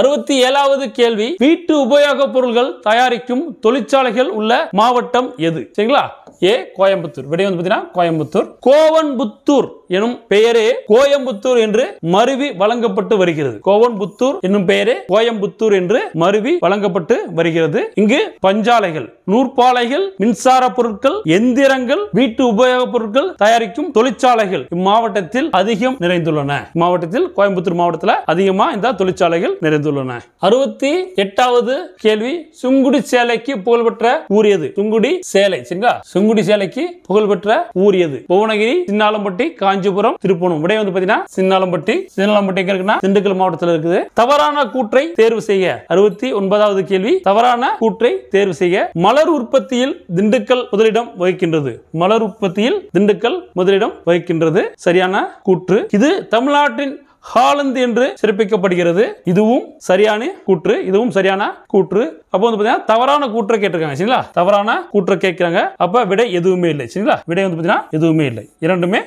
67வது கேள்வி, வீட்டு உபயோக பொருட்கள் தயாரிக்கும் தொழிற்சாலைகள் உள்ள மாவட்டம் எது? சரிங்களா? ஏ கோயம்புத்தூர். விடை வந்து பார்த்தீங்கன்னா கோயம்புத்தூர். கோவன்புத்தூர் எனும் பெயரே கோயம்புத்தூர் என்று மருவி வழங்கப்பட்டு வருகிறது. கோவன்புத்தூர் என்னும் பெயரே கோயம்புத்தூர் என்று மருவி வழங்கப்பட்டு வருகிறது. இங்கு பஞ்சாலைகள், நூற்பாலைகள், மின்சார பொருட்கள், எந்திரங்கள், வீட்டு உபயோகப் பொருட்கள் தயாரிக்கும் தொழிற்சாலைகள் இம்மாவட்டத்தில் அதிகம் நிறைந்துள்ளன. மாவட்டத்தில் கோயம்புத்தூர் மாவட்டத்தில் அதிகமா இந்த தொழிற்சாலைகள் நிறைந்துள்ளன. 68வது கேள்வி, சுங்குடி சேலைக்கு புகழ்பெற்ற ஊர் எது? சுங்குடி சேலை. சரிங்களா? சுங்குடி சேலைக்கு புகழ்பெற்ற ஊர் எது? புவனகிரி, சின்னாலம்பட்டி, காஞ்சிபுரம், திருப்பூணம். விடை வந்து பாத்தீங்கன்னா சின்னாலம்பட்டி. சின்னாலம்பட்டி இருக்குன்னா திண்டுக்கல் மாவட்டத்தில் இருக்குது. தவறான கூற்றை தேர்வு செய்ய. 69வது கேள்வி, தவறான கூற்றை தேர்வு செய்ய. மலர் உற்பத்தியில் திண்டுக்கல் முதலிடம் வகிக்கின்றது. மலர் உற்பத்தியில் திண்டுக்கல் முதலிடம் வகிக்கின்றது. சரியான கூற்று. இது தமிழ்நாட்டின் ஹாலந்து என்று சிறப்பிக்கப்படுகிறது. இதுவும் சரியான கூற்று. இதுவும் சரியான கூற்று. அப்போ வந்து பாத்தீங்கன்னா தவறான கூற்றை கேட்டிருக்காங்க. சரிங்களா? தவறான கூற்றை கேட்கிறாங்க. அப்ப விடை எதுவுமே இல்லை. சரிங்களா? விடை வந்து பாத்தீங்கன்னா எதுவுமே இல்லை. இரண்டுமே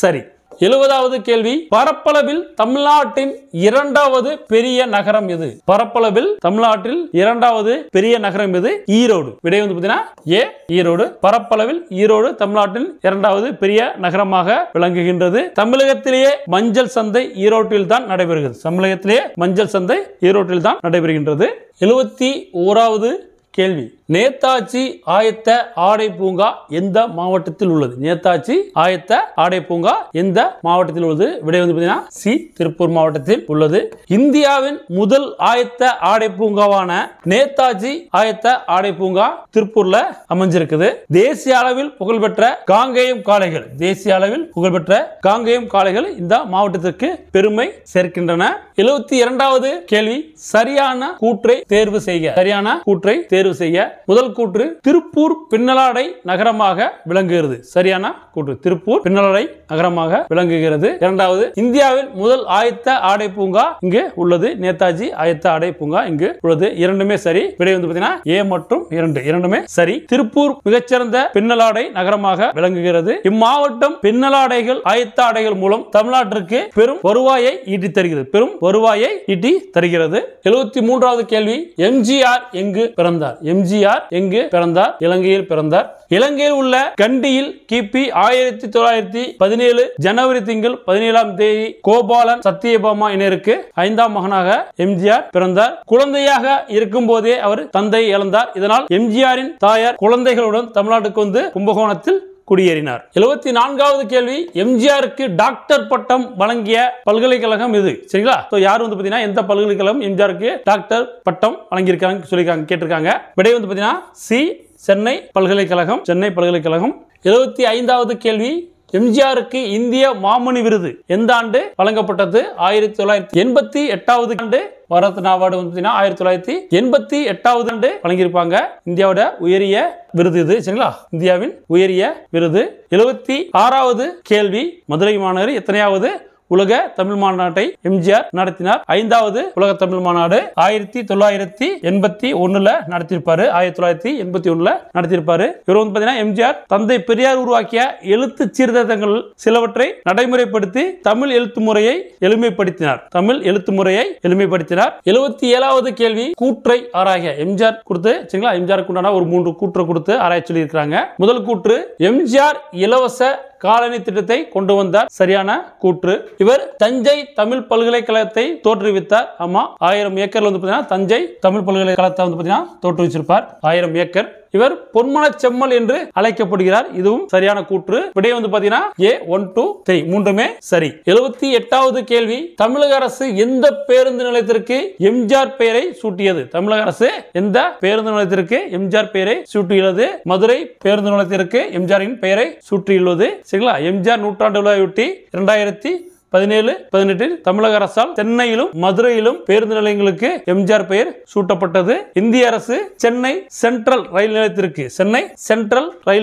சரி. 70வது கேள்வி, பரப்பளவில் தமிழ்நாட்டின் இரண்டாவது பெரிய நகரம் எது? பரப்பளவில் தமிழ்நாட்டில் இரண்டாவது பெரிய நகரம் எது? ஈரோடு. விடை வந்து பாத்தீங்கன்னா ஏ ஈரோடு. பரப்பளவில் ஈரோடு தமிழ்நாட்டின் இரண்டாவது பெரிய நகரமாக விளங்குகின்றது. தமிழகத்திலேயே மஞ்சள் சந்தை ஈரோட்டில் தான் நடைபெறுகிறது. தமிழகத்திலேயே மஞ்சள் சந்தை ஈரோட்டில் தான் நடைபெறுகின்றது. 71வது கேள்வி, நேதாஜி ஆயத்த ஆடை பூங்கா எந்த மாவட்டத்தில் உள்ளது? நேதாஜி ஆயத்த ஆடை பூங்கா எந்த மாவட்டத்தில் உள்ளது? விடை வந்து பாத்தீங்கன்னா சி திருப்பூர் மாவட்டத்தில் உள்ளது. இந்தியாவின் முதல் ஆயத்த ஆடை பூங்காவான நேதாஜி ஆயத்த ஆடை பூங்கா திருப்பூர்ல அமைஞ்சிருக்குது. தேசிய அளவில் புகழ்பெற்ற காங்கேயம் காளைகள், தேசிய அளவில் புகழ்பெற்ற காங்கேயம் காளைகள் இந்த மாவட்டத்திற்கு பெருமை சேர்க்கின்றன. 72வது கேள்வி, சரியான கூற்றை தேர்வு செய்க. சரியான கூற்றை தேர்வு செய்ய. முதல் கூற்று, திருப்பூர் பின்னலாடை நகரமாக விளங்குகிறது. சரியான கூற்று. திருப்பூர் பின்னலாடை நகரமாக விளங்குகிறது. இரண்டாவது, இந்தியாவின் முதல் ஆயத்த ஆடை பூங்கா இங்கு உள்ளது. நேதாஜி ஆயத்த ஆடை பூங்கா இங்கு உள்ளது. இரண்டுமே சரி. விடை வந்து பாத்தீங்கன்னா ஏ மற்றும் 2 இரண்டுமே சரி. திருப்பூர் மிகச்சிறந்த பின்னலாடை நகரமாக விளங்குகிறது. இம்மாவட்டம் பின்னலாடைகள், ஆயத்த ஆடைகள் மூலம் தமிழ்நாட்டிற்கு பெரும் வருவாயை ஈட்டி தருகிறது. பெரும் வருவாயை ஈட்டி தருகிறது. 73வது கேள்வி, எம்ஜிஆர் எங்கு பிறந்தார்? எம்ஜிஆர் எங்கு பிறந்தார்? இலங்கையில் பிறந்தார். இலங்கையில் உள்ள கண்டியில் கிபி 1917 ஜனவரி திங்கள் 17ஆம் தேதி கோபாலன் சத்தியபாமா இணையருக்கு 5ஆம் மகனாக எம்ஜிஆர் பிறந்தார். குழந்தையாக இருக்கும் போதே அவர் தந்தை இழந்தார். இதனால் எம்ஜிஆரின் தாயார் குழந்தைகளுடன் தமிழ்நாட்டுக்கு வந்து கும்பகோணத்தில் குடியேறினார். 74வது கேள்வி, எம்ஜிஆருக்கு டாக்டர் பட்டம் வழங்கிய பல்கலைக்கழகம் இது? சரிங்களா? யார் வந்து பாத்தீங்கன்னா எந்த பல்கலைக்கழகம் எம்ஜிஆருக்கு டாக்டர் பட்டம் வழங்கியிருக்காங்க சொல்லிருக்காங்க கேட்டிருக்காங்க. விடை வந்து பாத்தீங்கன்னா சி சென்னை பல்கலைக்கழகம். சென்னை பல்கலைக்கழகம். 75வது கேள்வி, எம்ஜிஆருக்கு இந்திய மாமணி விருது எந்த ஆண்டு வழங்கப்பட்டது? 1988வது ஆண்டு. பாரத் அவார்டு வந்து 1988வது ஆண்டு வழங்கியிருப்பாங்க. இந்தியாவோட உயரிய விருது இது. சரிங்களா? இந்தியாவின் உயரிய விருது. 76வது கேள்வி, மதுரை மாநகர் எத்தனையாவது உலக தமிழ் மாநாட்டை எம்ஜிஆர் நடத்தினார்? 5வது உலக தமிழ் மாநாடு 1981ல நடத்தியிருப்பாரு. 1981ல நடத்தியிருப்பாரு. இவர் வந்து பாத்தீங்கன்னா எம்ஜிஆர் தந்தை பெரியார் உருவாக்கிய எழுத்து சீர்திருத்தங்கள் சிலவற்றை நடைமுறைப்படுத்தி தமிழ் எழுத்து முறையை எளிமைப்படுத்தினார். தமிழ் எழுத்து முறையை எளிமைப்படுத்தினார். 77வது கேள்வி, கூற்றை ஆராய. எம்ஜிஆர் கொடுத்து சரிங்களா? எம்ஜிஆருக்கு உண்டான ஒரு 3 கூற்றை கொடுத்து ஆராய சொல்லி இருக்கிறாங்க. முதல் கூற்று, எம்ஜிஆர் இலவச காலனி திட்டத்தை கொண்டு வந்தார். சரியான கூற்று. இவர் தஞ்சை தமிழ் பல்கலைக்கழகத்தை தோற்றுவித்தார். ஆமா, 1000 ஏக்கர்ல வந்து பாத்தீங்கன்னா தஞ்சை தமிழ் பல்கலைக்கழகத்தை வந்து பாத்தீங்கன்னா தோற்றுவிச்சிருப்பார். 1000 ஏக்கர். இவர் பொன்மன செம்மல் என்று அழைக்கப்படுகிறார். இதுவும் சரியான கூற்று. விடை வந்து பாத்தீங்கன்னா ஏ 1 2 3 மூன்றுமே சரி. 78வது கேள்வி, தமிழக அரசு எந்த பேருந்து நிலையத்திற்கு எம்ஜிஆர் பெயரை சூட்டியது? தமிழக அரசு எந்த பேருந்து நிலையத்திற்கு எம்ஜிஆர் பெயரை சூட்டியுள்ளது? மதுரை பேருந்து நிலையத்திற்கு எம்ஜிஆரின் பெயரை சூட்டியுள்ளது. சரிங்களா? எம்ஜிஆர் நூற்றாண்டு விழாவையொட்டி 2017-18 தமிழக அரசால் சென்னையிலும் மதுரையிலும் பேருந்து நிலையங்களுக்கு எம்ஜிஆர் பெயர் சூட்டப்பட்டது. இந்திய அரசு சென்னை சென்ட்ரல் ரயில்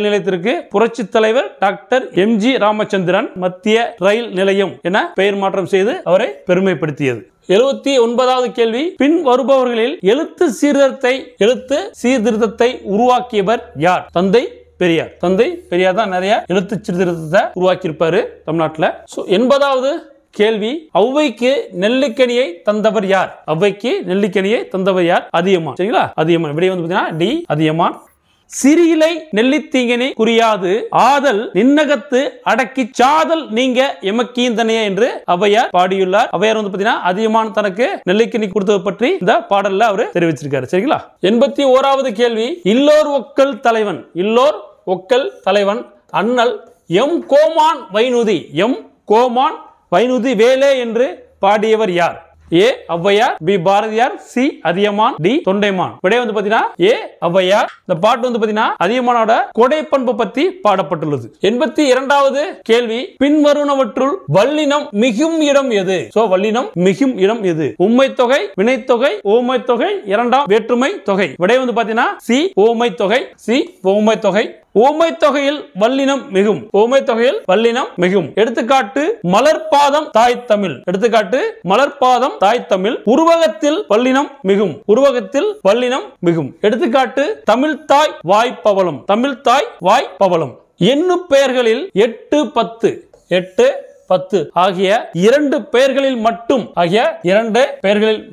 நிலையத்திற்கு புரட்சி தலைவர் டாக்டர் எம்ஜி ராமச்சந்திரன் மத்திய ரயில் நிலையம் என பெயர் மாற்றம் செய்து அவரை பெருமைப்படுத்தியது. 79வது கேள்வி, பின் வருபவர்களில் எழுத்து சீர்திருத்தத்தை உருவாக்கியவர் யார்? தந்தை பெரியார். தந்தை பெரியார் தான் நிறைய எழுத்து சீர்திருத்தத்தை உருவாக்கி இருப்பாரு தமிழ்நாட்டில். 80வது கேள்வி, ஔவைக்கு நெல்லிக்கனியை தந்தவர் யார்? ஔவைக்கு நெல்லிக்கனியை தந்தவர் யார்? அதியமான். சரிங்களா? அதியமான். விடை வந்து பாத்தீங்கன்னா டி அதியமான். சிறியிலை நெல்லித்தீங்கனி குறியாது ஆதல் நின்னகத்து அடக்கி சாதல் நீங்க எமக்கீந்தனையே என்று ஔவையார் பாடியுள்ளார். ஔவையார் வந்து பாத்தீங்கன்னா அதிகமான தனக்கு நெல்லிக்கனி கொடுத்தது பற்றி இந்த பாடல்ல அவர் தெரிவிச்சிருக்காரு. சரிங்களா? 81வது கேள்வி, இல்லோர் ஒக்கல் தலைவன். இல்லோர் ஒக்கல் தலைவன் அண்ணல் எம் கோமான் வைநுதி. எம் கோமான் வைநுதி வேலே என்று பாடியவர் யார்? A Avvaiyar, B Bharathiyar, C Athiyaman, D Thondaiman. விடை வந்து பாத்தீங்கன்னா ஏ ஔவையார். இந்த பாட்டு வந்து பாத்தீங்கன்னா அதியமானோட கொடை பண்பு பத்தி பாடப்பட்டுள்ளது. 82வது கேள்வி, பின்வருவனவற்றுள் வல்லினம் மிகும் இடம் எது? சோ வல்லினம் மிகும் இடம் எது? உம்மை தொகை, வினைத்தொகை, ஓமை தொகை, இரண்டாம் வேற்றுமை தொகை. விடை வந்து பாத்தீங்கன்னா சி ஓமை தொகை. சி ஓமை தொகை. ஓமை தொகையில் வல்லினம் மிகும். ஓமை தொகையில் வல்லினம் மிகும். எடுத்துக்காட்டு மலர்பாதம் தாய் தமிழ். எடுத்துக்காட்டு மலர்பாதம் தாய் தமிழ். உருவகத்தில் வல்லினம் மிகும். உருவகத்தில் வல்லினம் மிகும். எடுத்துக்காட்டு தமிழ் தாய் வாய்ப்பவளம். தமிழ் தாய் வாய்ப்பவளம். எண்ணு பெயர்களில் 8, 10 8, 10 ஆகிய இரண்டு பெயர்களில்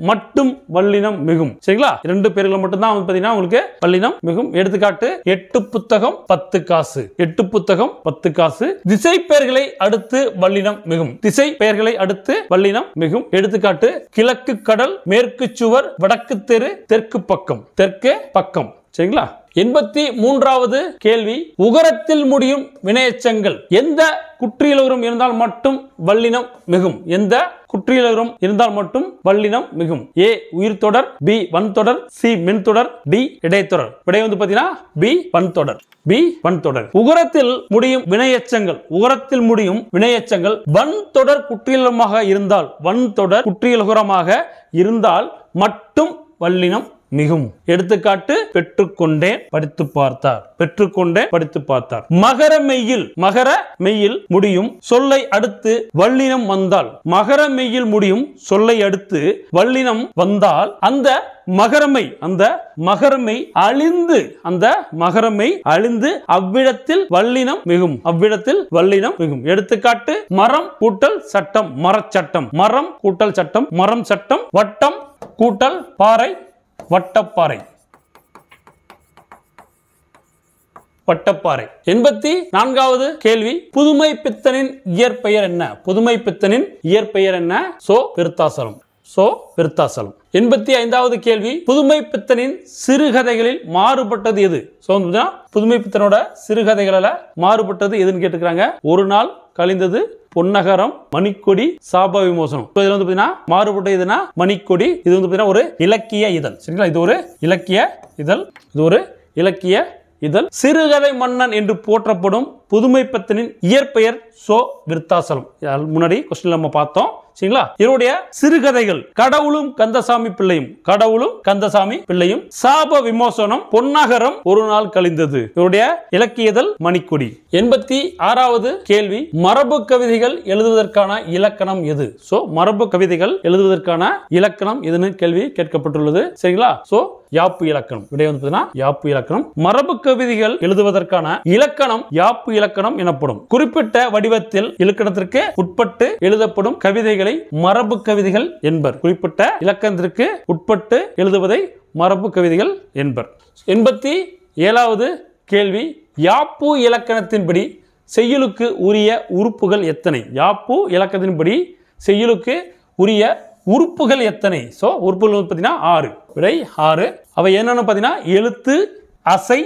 மட்டும் வல்லினம் மிகும். சரிங்களா? இரண்டு பெயர்கள் மட்டும் தான் பாத்தீங்கன்னா உங்களுக்கு வல்லினம் மிகும். எடுத்துக்காட்டு 8 புத்தகம் 10 காசு. 8 புத்தகம் 10 காசு. திசை பெயர்களை அடுத்து வல்லினம் மிகும். திசை பெயர்களை அடுத்து வல்லினம் மிகும். எடுத்துக்காட்டு கிழக்கு கடல், மேற்கு சுவர், வடக்கு தெரு, தெற்கு பக்கம். தெற்கு பக்கம். சரிங்களா? 83வது கேள்வி, உகரத்தில் முடியும் வினையெச்சங்கள் எந்த குற்றியலுகரம் இருந்தால் மட்டும் வல்லினம் மிகும்? எந்த குற்றியலுகரம் இருந்தால் மட்டும் வல்லினம் மிகும்? ஏ உயிர்த்தொடர், பி வன்தொடர், சி மென்தொடர், டி இடைத்தொடர். விடை வந்து பாத்தீங்கன்னா பி வன்தொடர். பி வன்தொடர். உகரத்தில் முடியும் வினையெச்சங்கள். உகரத்தில் முடியும் வினையெச்சங்கள் வன்தொடர் குற்றியலுகரமாக இருந்தால், வன்தொடர் குற்றியலுகரமாக இருந்தால் மட்டும் வல்லினம் மிகும். எடுத்துக்காட்டு பெற்றுக்கொண்டேன் படித்து பார்த்தார். பெற்றுக்கொண்டேன் படித்து பார்த்தார். மகர மெய்யில் முடியும் சொல்லை அடுத்து வல்லினம் வந்தால், மகர மெய்யில் முடியும் சொல்லை அடுத்து வல்லினம் வந்தால் அந்த மகரமை அழிந்து அவ்விடத்தில் வல்லினம் மிகும். அவ்விடத்தில் வல்லினம் மிகும். எடுத்துக்காட்டு மரம் கூட்டல் சட்டம் மரச்சட்டம். மரம் கூட்டல் சட்டம் மரம் சட்டம். வட்டம் கூட்டல் பாறை வட்டப்பாறை. வட்டப்பாறை. 84வது கேள்வி, புதுமை பித்தனின் இயற்பெயர் என்ன? புதுமை பித்தனின் இயற்பெயர் என்ன? சோ விருத்தாசலம். சோ விருத்தாசலம். 85வது கேள்வி, புதுமை பித்தனின் சிறுகதைகளில் மாறுபட்டது எது? புதுமை பித்தனோட சிறுகதைகளால மாறுபட்டது எதுன்னு கேட்டுக்கிறாங்க. ஒரு நாள் கழிந்தது, பொன்னகரம், மணிக்கொடி, சாப விமோசனம். இதுல வந்து பாத்தீங்கன்னா மாறுபட்ட இதுனா மணிக்கொடி. இது வந்து பாத்தீங்கன்னா ஒரு இலக்கிய இதழ். சரிங்களா? இது ஒரு இலக்கிய இதழ். இது ஒரு இலக்கிய இதழ். சிறுகதை மன்னன் என்று போற்றப்படும் புதுமை பித்தனின் இயற்பெயர் சோ விருத்தாசலம். முன்னாடி கொஸ்டின் நம்ம பார்த்தோம். சரிங்களா? இவருடைய சிறுகதைகள் கடவுளும் கந்தசாமி பிள்ளையும், சாப விமோசனம், பொன்னகரம், ஒரு நாள் கழிந்தது. இவருடைய இலக்கியதழ் மணிக்கொடி. 86வது கேள்வி, மரபு கவிதைகள் எழுதுவதற்கான இலக்கணம் எது? சோ மரபு கவிதைகள் எழுதுவதற்கான இலக்கணம் எதுன்னு கேள்வி கேட்கப்பட்டுள்ளது. சரிங்களா? சோ யாப்பு இலக்கணம். விடை வந்து யாப்பு இலக்கணம். மரபு கவிதைகள் எழுதுவதற்கான இலக்கணம் யாப்பு இலக்கணம் எனப்படும். குறிப்பிட்ட வடிவத்தில் இலக்கணத்திற்கு உட்பட்டு எழுதப்படும் கவிதைகளை மரபு கவிதைகள் என்பர். குறிப்பிட்ட இலக்கணத்திற்கு உட்பட்டு எழுதுவதை மரபு கவிதைகள் என்பர். 87வது கேள்வி, யாப்பு இலக்கணத்தின்படி செய்யுளுக்கு உரிய உறுப்புகள் எத்தனை? யாப்பு இலக்கணத்தின்படி செய்யுளுக்கு உரிய உறுப்புகள் எத்தனை? சோ உறுப்புகள் பார்த்தீங்கன்னா 6. விடை 6. அவை என்னன்னு பார்த்தீங்கன்னா எழுத்து, அசை,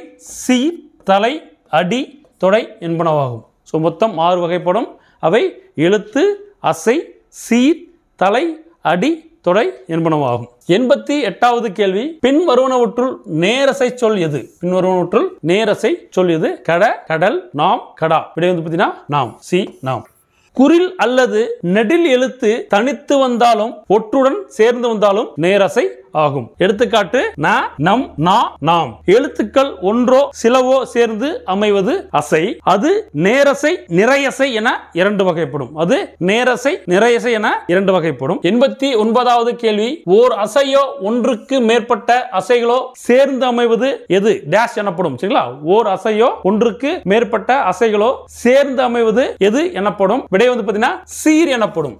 சீர், தலை, அடி, தொடை என்பனவாகும். சோ மொத்தம் 6 வகைப்படும். அவை எழுத்து, அசை, சீர், தலை, அடி, தொடை என்பனவாகும். 88வது கேள்வி, பின்வருவனவற்றுள் நேரசை சொல் எது? பின்வருவனவற்றுள் நேரசை சொல் எது? கட, கடல், நாம், கடா. விடை வந்து பார்த்தீங்கன்னா நாம். சி நாம். குறில் அல்லது நெடில் எழுத்து தனித்து வந்தாலும் ஒற்றுடன் சேர்ந்து வந்தாலும் நேரசை ஆகும். எடுத்துக்காட்டு ந, நம், நா, நாம். எழுத்துக்கள் ஒன்றோ சிலவோ சேர்ந்து அமைவது அசை. அது நேரசை, நிறையசை என 2 வகைப்படும். அது நேரசை, நிறையசை என 2 வகைப்படும். 89வது கேள்வி, ஓர் அசையோ ஒன்றுக்கு மேற்பட்ட அசைகளோ சேர்ந்து அமைவது எது? டேஷ் எனப்படும். சரிங்களா? ஓர் அசையோ ஒன்றுக்கு மேற்பட்ட அசைகளோ சேர்ந்து அமைவது எது எனப்படும்? விடை வந்து பாத்தீங்கன்னா சீர் எனப்படும்.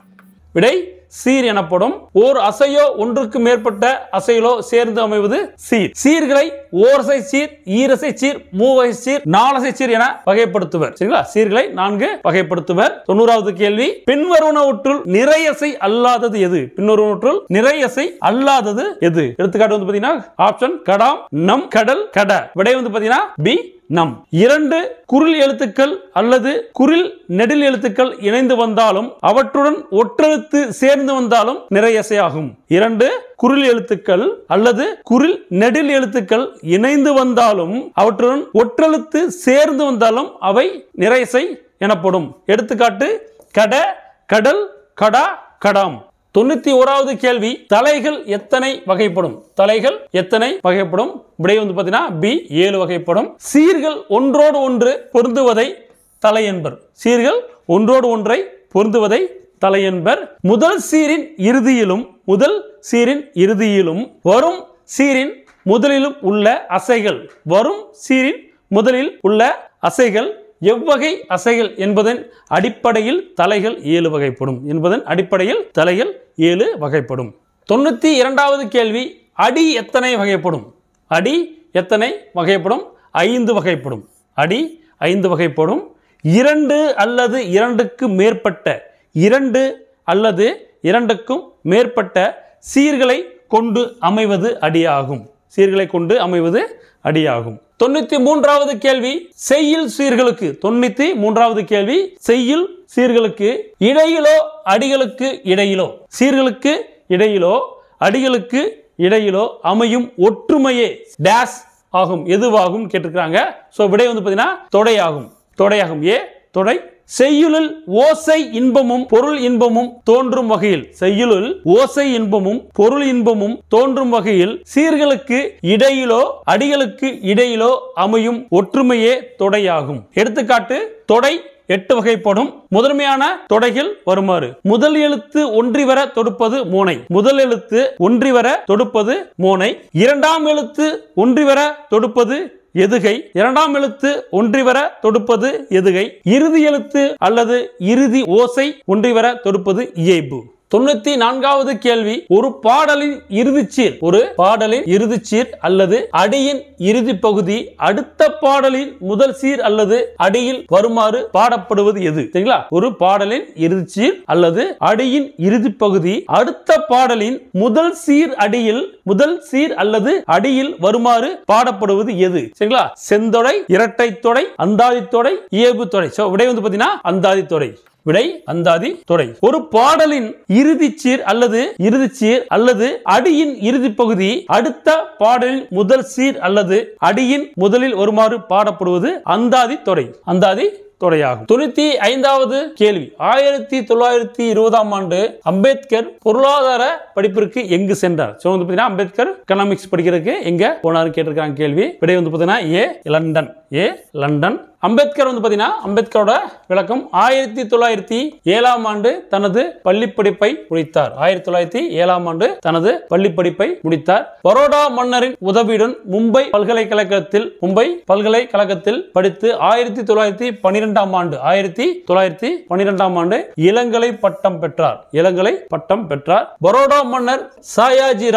விடை சீர் எனப்படும். ஓர் அசையோ ஒன்றுக்கு மேற்பட்ட அசைகளோ சேர்ந்து அமைவது சீர். சீர்களை ஓரசை சீர், ஈரசை சீர், மூவகை சீர், நாலசை சீர் என வகைப்படுத்துவர். சரிங்களா? சீர்களை 4 வகைப்படுத்துவர். 90வது கேள்வி, பின்வருவனவற்றுள் நிறையசை அல்லாதது எது? பின்வருவனவற்றுள் நிறையசை அல்லாதது எது? எடுத்துக்காட்டு வந்து பாத்தீங்கன்னா ஆப்ஷன் கடாம், நம், கடல், கட. விடை வந்து பாத்தீங்கன்னா பி, நம். 2 குரில் எழுத்துக்கள் அல்லது குரில் நெடில் எழுத்துக்கள் இணைந்து வந்தாலும் அவற்றுடன் ஒற்றெழுத்து சேர்ந்து வந்தாலும் நிறையசை ஆகும். 2 குரில் எழுத்துக்கள் அல்லது குரில் நெடில் எழுத்துக்கள் இணைந்து வந்தாலும் அவற்றுடன் ஒற்றெழுத்து சேர்ந்து வந்தாலும் அவை நிறையசை எனப்படும். எடுத்துக்காட்டு கட, கடல், கடா, கடாம். 91வது கேள்வி, தலைகள் எத்தனை வகைப்படும்? தலைகள் எத்தனை வகைப்படும்? விடை வந்து பாத்தீங்கன்னா பி, 7 வகைப்படும். சீர்கள் ஒன்றோடு ஒன்று பொருந்துவதை தலை என்பர். சீர்கள் ஒன்றோடு ஒன்றை பொருந்துவதை தலை என்பர். முதல் சீரின் இறுதியிலும் வரும் சீரின் முதலிலும் உள்ள அசைகள் எவ்வகை அசைகள் என்பதன் அடிப்படையில் தலைகள் 7 வகைப்படும். 92வது கேள்வி, அடி எத்தனை வகைப்படும்? அடி எத்தனை வகைப்படும்? 5 வகைப்படும். அடி 5 வகைப்படும். 2 அல்லது 2க்கும் மேற்பட்ட சீர்களை கொண்டு அமைவது அடியாகும். 93வது கேள்வி, செய்யுள் சீர்களுக்கு. 93வது கேள்வி, செய்யுள் சீர்களுக்கு இடையிலோ அடிகளுக்கு இடையிலோ சீர்களுக்கு இடையிலோ அடிகளுக்கு இடையிலோ அமையும் ஒற்றுமையே டேஸ் ஆகும். எதுவாகும் கேட்டிருக்காங்க. சோ விடை வந்து பாத்தீங்கன்னா தொடையாகும். ஏ, தொடை. செய்யுளில் ஓசை இன்பமும் பொருள் இன்பமும் தோன்றும் வகையில் சீர்களுக்கு இடையிலோ அடிகளுக்கு இடையிலோ அமையும் ஒற்றுமையே தொடையாகும். எடுத்துக்காட்டு தொடை 8 வகைப்படும். முதன்மையான தொடைகள் வருமாறு: முதல் எழுத்து ஒன்றி வர தொடுப்பது மோனை. இரண்டாம் எழுத்து ஒன்றி வர தொடுப்பது எதுகை. இறுதி எழுத்து அல்லது இறுதி ஓசை ஒன்றி வர தொடுப்பது இயைபு. 94வது கேள்வி, ஒரு பாடலின் இறுதிச்சீர் அல்லது அடியின் இறுதி பகுதி அடுத்த பாடலின் முதல் சீர் அல்லது அடியில் வருமாறு பாடப்படுவது எது? சரிங்களா? ஒரு பாடலின் இறுதிச்சீர் அல்லது அடியின் இறுதி பகுதி அடுத்த பாடலின் முதல் சீர் அல்லது அடியில் வருமாறு பாடப்படுவது எது? சரிங்களா? செந்தொடை, இரட்டை தொடை, அந்தாதி தொடை, இயைபு தொடை. விடை வந்து பாத்தீங்கன்னா அந்தாதி தொடை. விடை அந்தாதி தொடை. ஒரு பாடலின் இறுதிச்சீர் அல்லது அடியின் இறுதி பகுதி அடுத்த பாடலின் முதல் சீர் அல்லது அடியின் முதலில் வருமாறு பாடப்படுவது அந்தாதி தொடையாகும். 95வது கேள்வி, 1920ஆம் ஆண்டு அம்பேத்கர் பொருளாதார படிப்பிற்கு எங்கு சென்றார்? அம்பேத்கர் எக்கனாமிக்ஸ் படிக்கிறதுக்கு எங்க போனார் கேட்டிருக்காங்க கேள்வி. விடை வந்து பாத்தீங்கன்னா ஏ, லண்டன். அம்பேத்கர் வந்து பாத்தீங்கன்னா அம்பேத்கரோட விளக்கம் 1907ஆம் ஆண்டு தனது பள்ளிப்படிப்பை முடித்தார். பரோடா மன்னரின் உதவியுடன் மும்பை பல்கலைக்கழகத்தில் படித்து 1912ஆம் ஆண்டு இளங்கலை பட்டம் பெற்றார். பரோடா மன்னர் சாயாஜி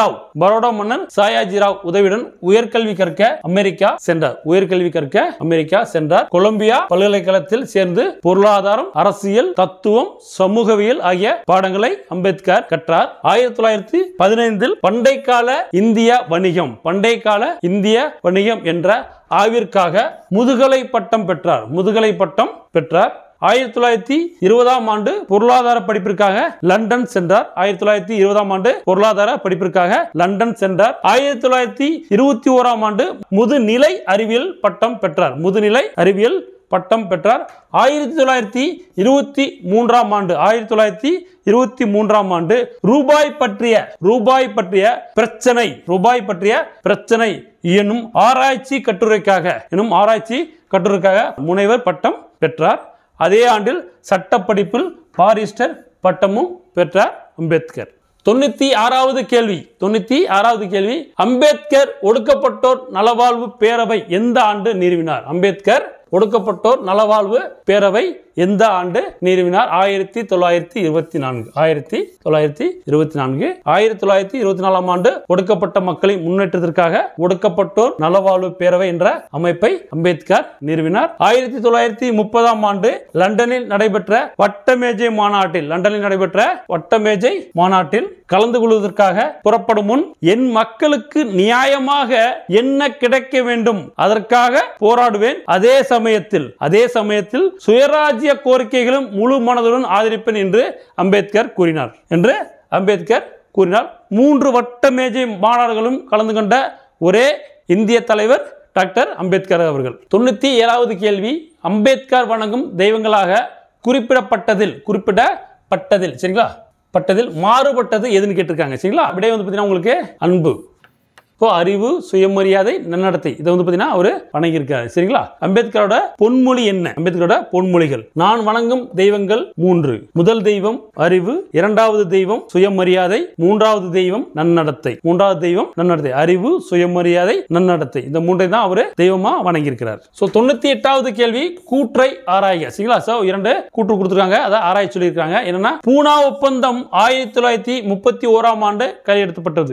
ராவ் உதவியுடன் உயர்கல்வி கற்க அமெரிக்கா சென்றார். கொலம்பியா பல்கலைக்கழகத்தில் சேர்ந்து பொருளாதாரம், அரசியல், தத்துவம், சமூகவியல் ஆகிய பாடங்களை அம்பேத்கர் கற்றார். 1915இல் பண்டைக்கால இந்திய வணிகம் என்ற ஆய்விற்காக முதுகலை பட்டம் பெற்றார். 1920ஆம் ஆண்டு பொருளாதார படிப்பிற்காக லண்டன் சென்றார். 1921ஆம் ஆண்டு முதுநிலை அறிவியல் பட்டம் பெற்றார். 1923ஆம் ஆண்டு ரூபாய் பற்றிய பிரச்சனை எனும் ஆராய்ச்சி கட்டுரைக்காக முனைவர் பட்டம் பெற்றார். அதே ஆண்டில் சட்டப்படிப்பில் பாரிஸ்டர் பட்டமும் பெற்றார் அம்பேத்கர். 96வது கேள்வி, அம்பேத்கர் ஒடுக்கப்பட்டோர் நலவாழ்வு பேரவை எந்த ஆண்டு நிறுவினார்? அம்பேத்கர் ஒடுக்கப்பட்டோர் நலவாழ்வு பேரவை எந்த ஆண்டு நிறுவினார்? 1924. 1924. 1924ஆம் ஆண்டு ஒடுக்கப்பட்ட மக்களின் முன்னேற்றத்திற்காக ஒடுக்கப்பட்டோர் நலவாழ்வு பேரவை என்ற அமைப்பை அம்பேத்கர் நிறுவினார். 1930ஆம் ஆண்டு லண்டனில் நடைபெற்ற வட்டமேஜை மாநாட்டில் கலந்து கொள்வதற்காக புறப்படும் முன் என் மக்களுக்கு நியாயமாக என்ன கிடைக்க வேண்டும் அதற்காக போராடுவேன், அதே சமயத்தில் சுயராஜ்ய கோரிக்கைகளும் முழு மனதுடன் ஆதரிப்பேன் என்று அம்பேத்கர் கூறினார். 3 வட்டமேஜை மாநாடுகளும் கலந்து கொண்ட ஒரே இந்திய தலைவர் டாக்டர் அம்பேத்கர் அவர்கள். 97வது கேள்வி, அம்பேத்கர் வணங்கும் தெய்வங்களாக குறிப்பிடப்பட்டதில் சரிங்களா, பட்டதில் மாறுபட்டது எதுன்னு கேட்டிருக்காங்க. சரிங்களா, அப்படியே வந்து பார்த்தீங்கன்னா உங்களுக்கு அன்பு, அறிவு, சுயமரியாதை, நன்னடத்தை, இதை வந்து பார்த்தீங்கன்னா அவரு வணங்கியிருக்காரு. சரிங்களா, அம்பேத்கரோட பொன்மொழி என்ன? அம்பேத்கரோட பொன்மொழிகள்: நான் வணங்கும் தெய்வங்கள் 3. முதல் தெய்வம் அறிவு, இரண்டாவது தெய்வம் சுயமரியாதை, மூன்றாவது தெய்வம் நன்னடத்தை. அறிவு, சுயமரியாதை, நன்னடத்தை, இந்த 3 தான் அவரு தெய்வமா வணங்கியிருக்கிறார். 98வது கேள்வி, கூற்றை ஆராய்க. சரிங்களா, 2 கூற்று கொடுத்திருக்காங்க, அதை ஆராய சொல்லியிருக்காங்க. என்னன்னா, பூனா ஒப்பந்தம் 1931ஆம் ஆண்டு கையெழுத்தப்பட்டது.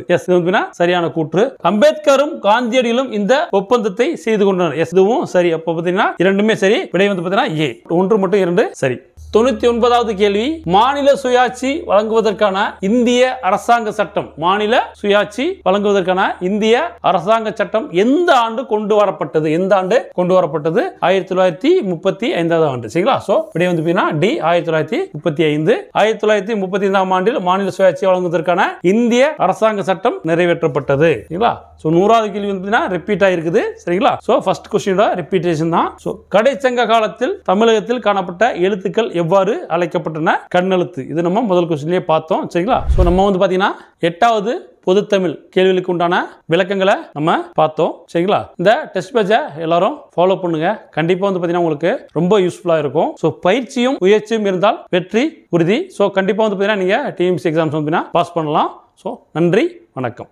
சரியான கூற்று. அம்பேத்கரும் காந்தியடிகளும் இந்த ஒப்பந்தத்தை செய்து கொண்டனர். இதுவும் சரி. அப்ப பார்த்தீங்கன்னா இரண்டுமே சரி. விடை வந்து பார்த்தீங்கன்னா ஏ, 1 மட்டும் 2 சரி. 99வது கேள்வி, மாநில சுயாட்சி வழங்குவதற்கான இந்திய அரசாங்க சட்டம். மாநில சுயாட்சி வழங்குவதற்கான இந்திய அரசாங்க சட்டம் எந்த ஆண்டு கொண்டு வரப்பட்டது? 1935வது ஆண்டு. சரிங்களா, சோ விடை வந்து டி, 1935. 1935ஆம் ஆண்டில் மாநில சுயாட்சி வழங்குவதற்கான இந்திய அரசாங்க சட்டம் நிறைவேற்றப்பட்டது. சரிங்களா, சோ 100வது கேள்வி வந்து ரிப்பீட் ஆயிருக்குது. சரிங்களா, சோ ஃபர்ஸ்ட் क्वेश्चनோட ரிப்பீட்டேஷன் தான். சோ கடைச்சங்க காலத்தில் தமிழகத்தில் காணப்பட்ட எழுத்துக்கள் எவ்வாறு அழைக்கப்பட்டன? கண்ணெழுத்து. இது நம்ம முதல் क्वेश्चनலயே பார்த்தோம். சரிங்களா, சோ நம்ம வந்து பாத்தீங்கன்னா 8வது பொதுத்தமிழ் கேள்விகளுக்கு உண்டான விளக்கங்களை நம்ம பார்த்தோம். சரிங்களா, இந்த டெஸ்ட் பேஜை எல்லாரும் ஃபாலோ பண்ணுங்க. கண்டிப்பா வந்து பாத்தீங்கன்னா உங்களுக்கு ரொம்ப யூஸ்ஃபுல்லா இருக்கும். சோ பயிற்சியும் முயற்சியும் இருந்தால் வெற்றி உறுதி. சோ கண்டிப்பா வந்து பாத்தீங்கன்னா நீங்க டிஎம்சி எக்ஸாம்ஸ் வந்து பாஸ் பண்ணலாம். சோ நன்றி, வணக்கம்.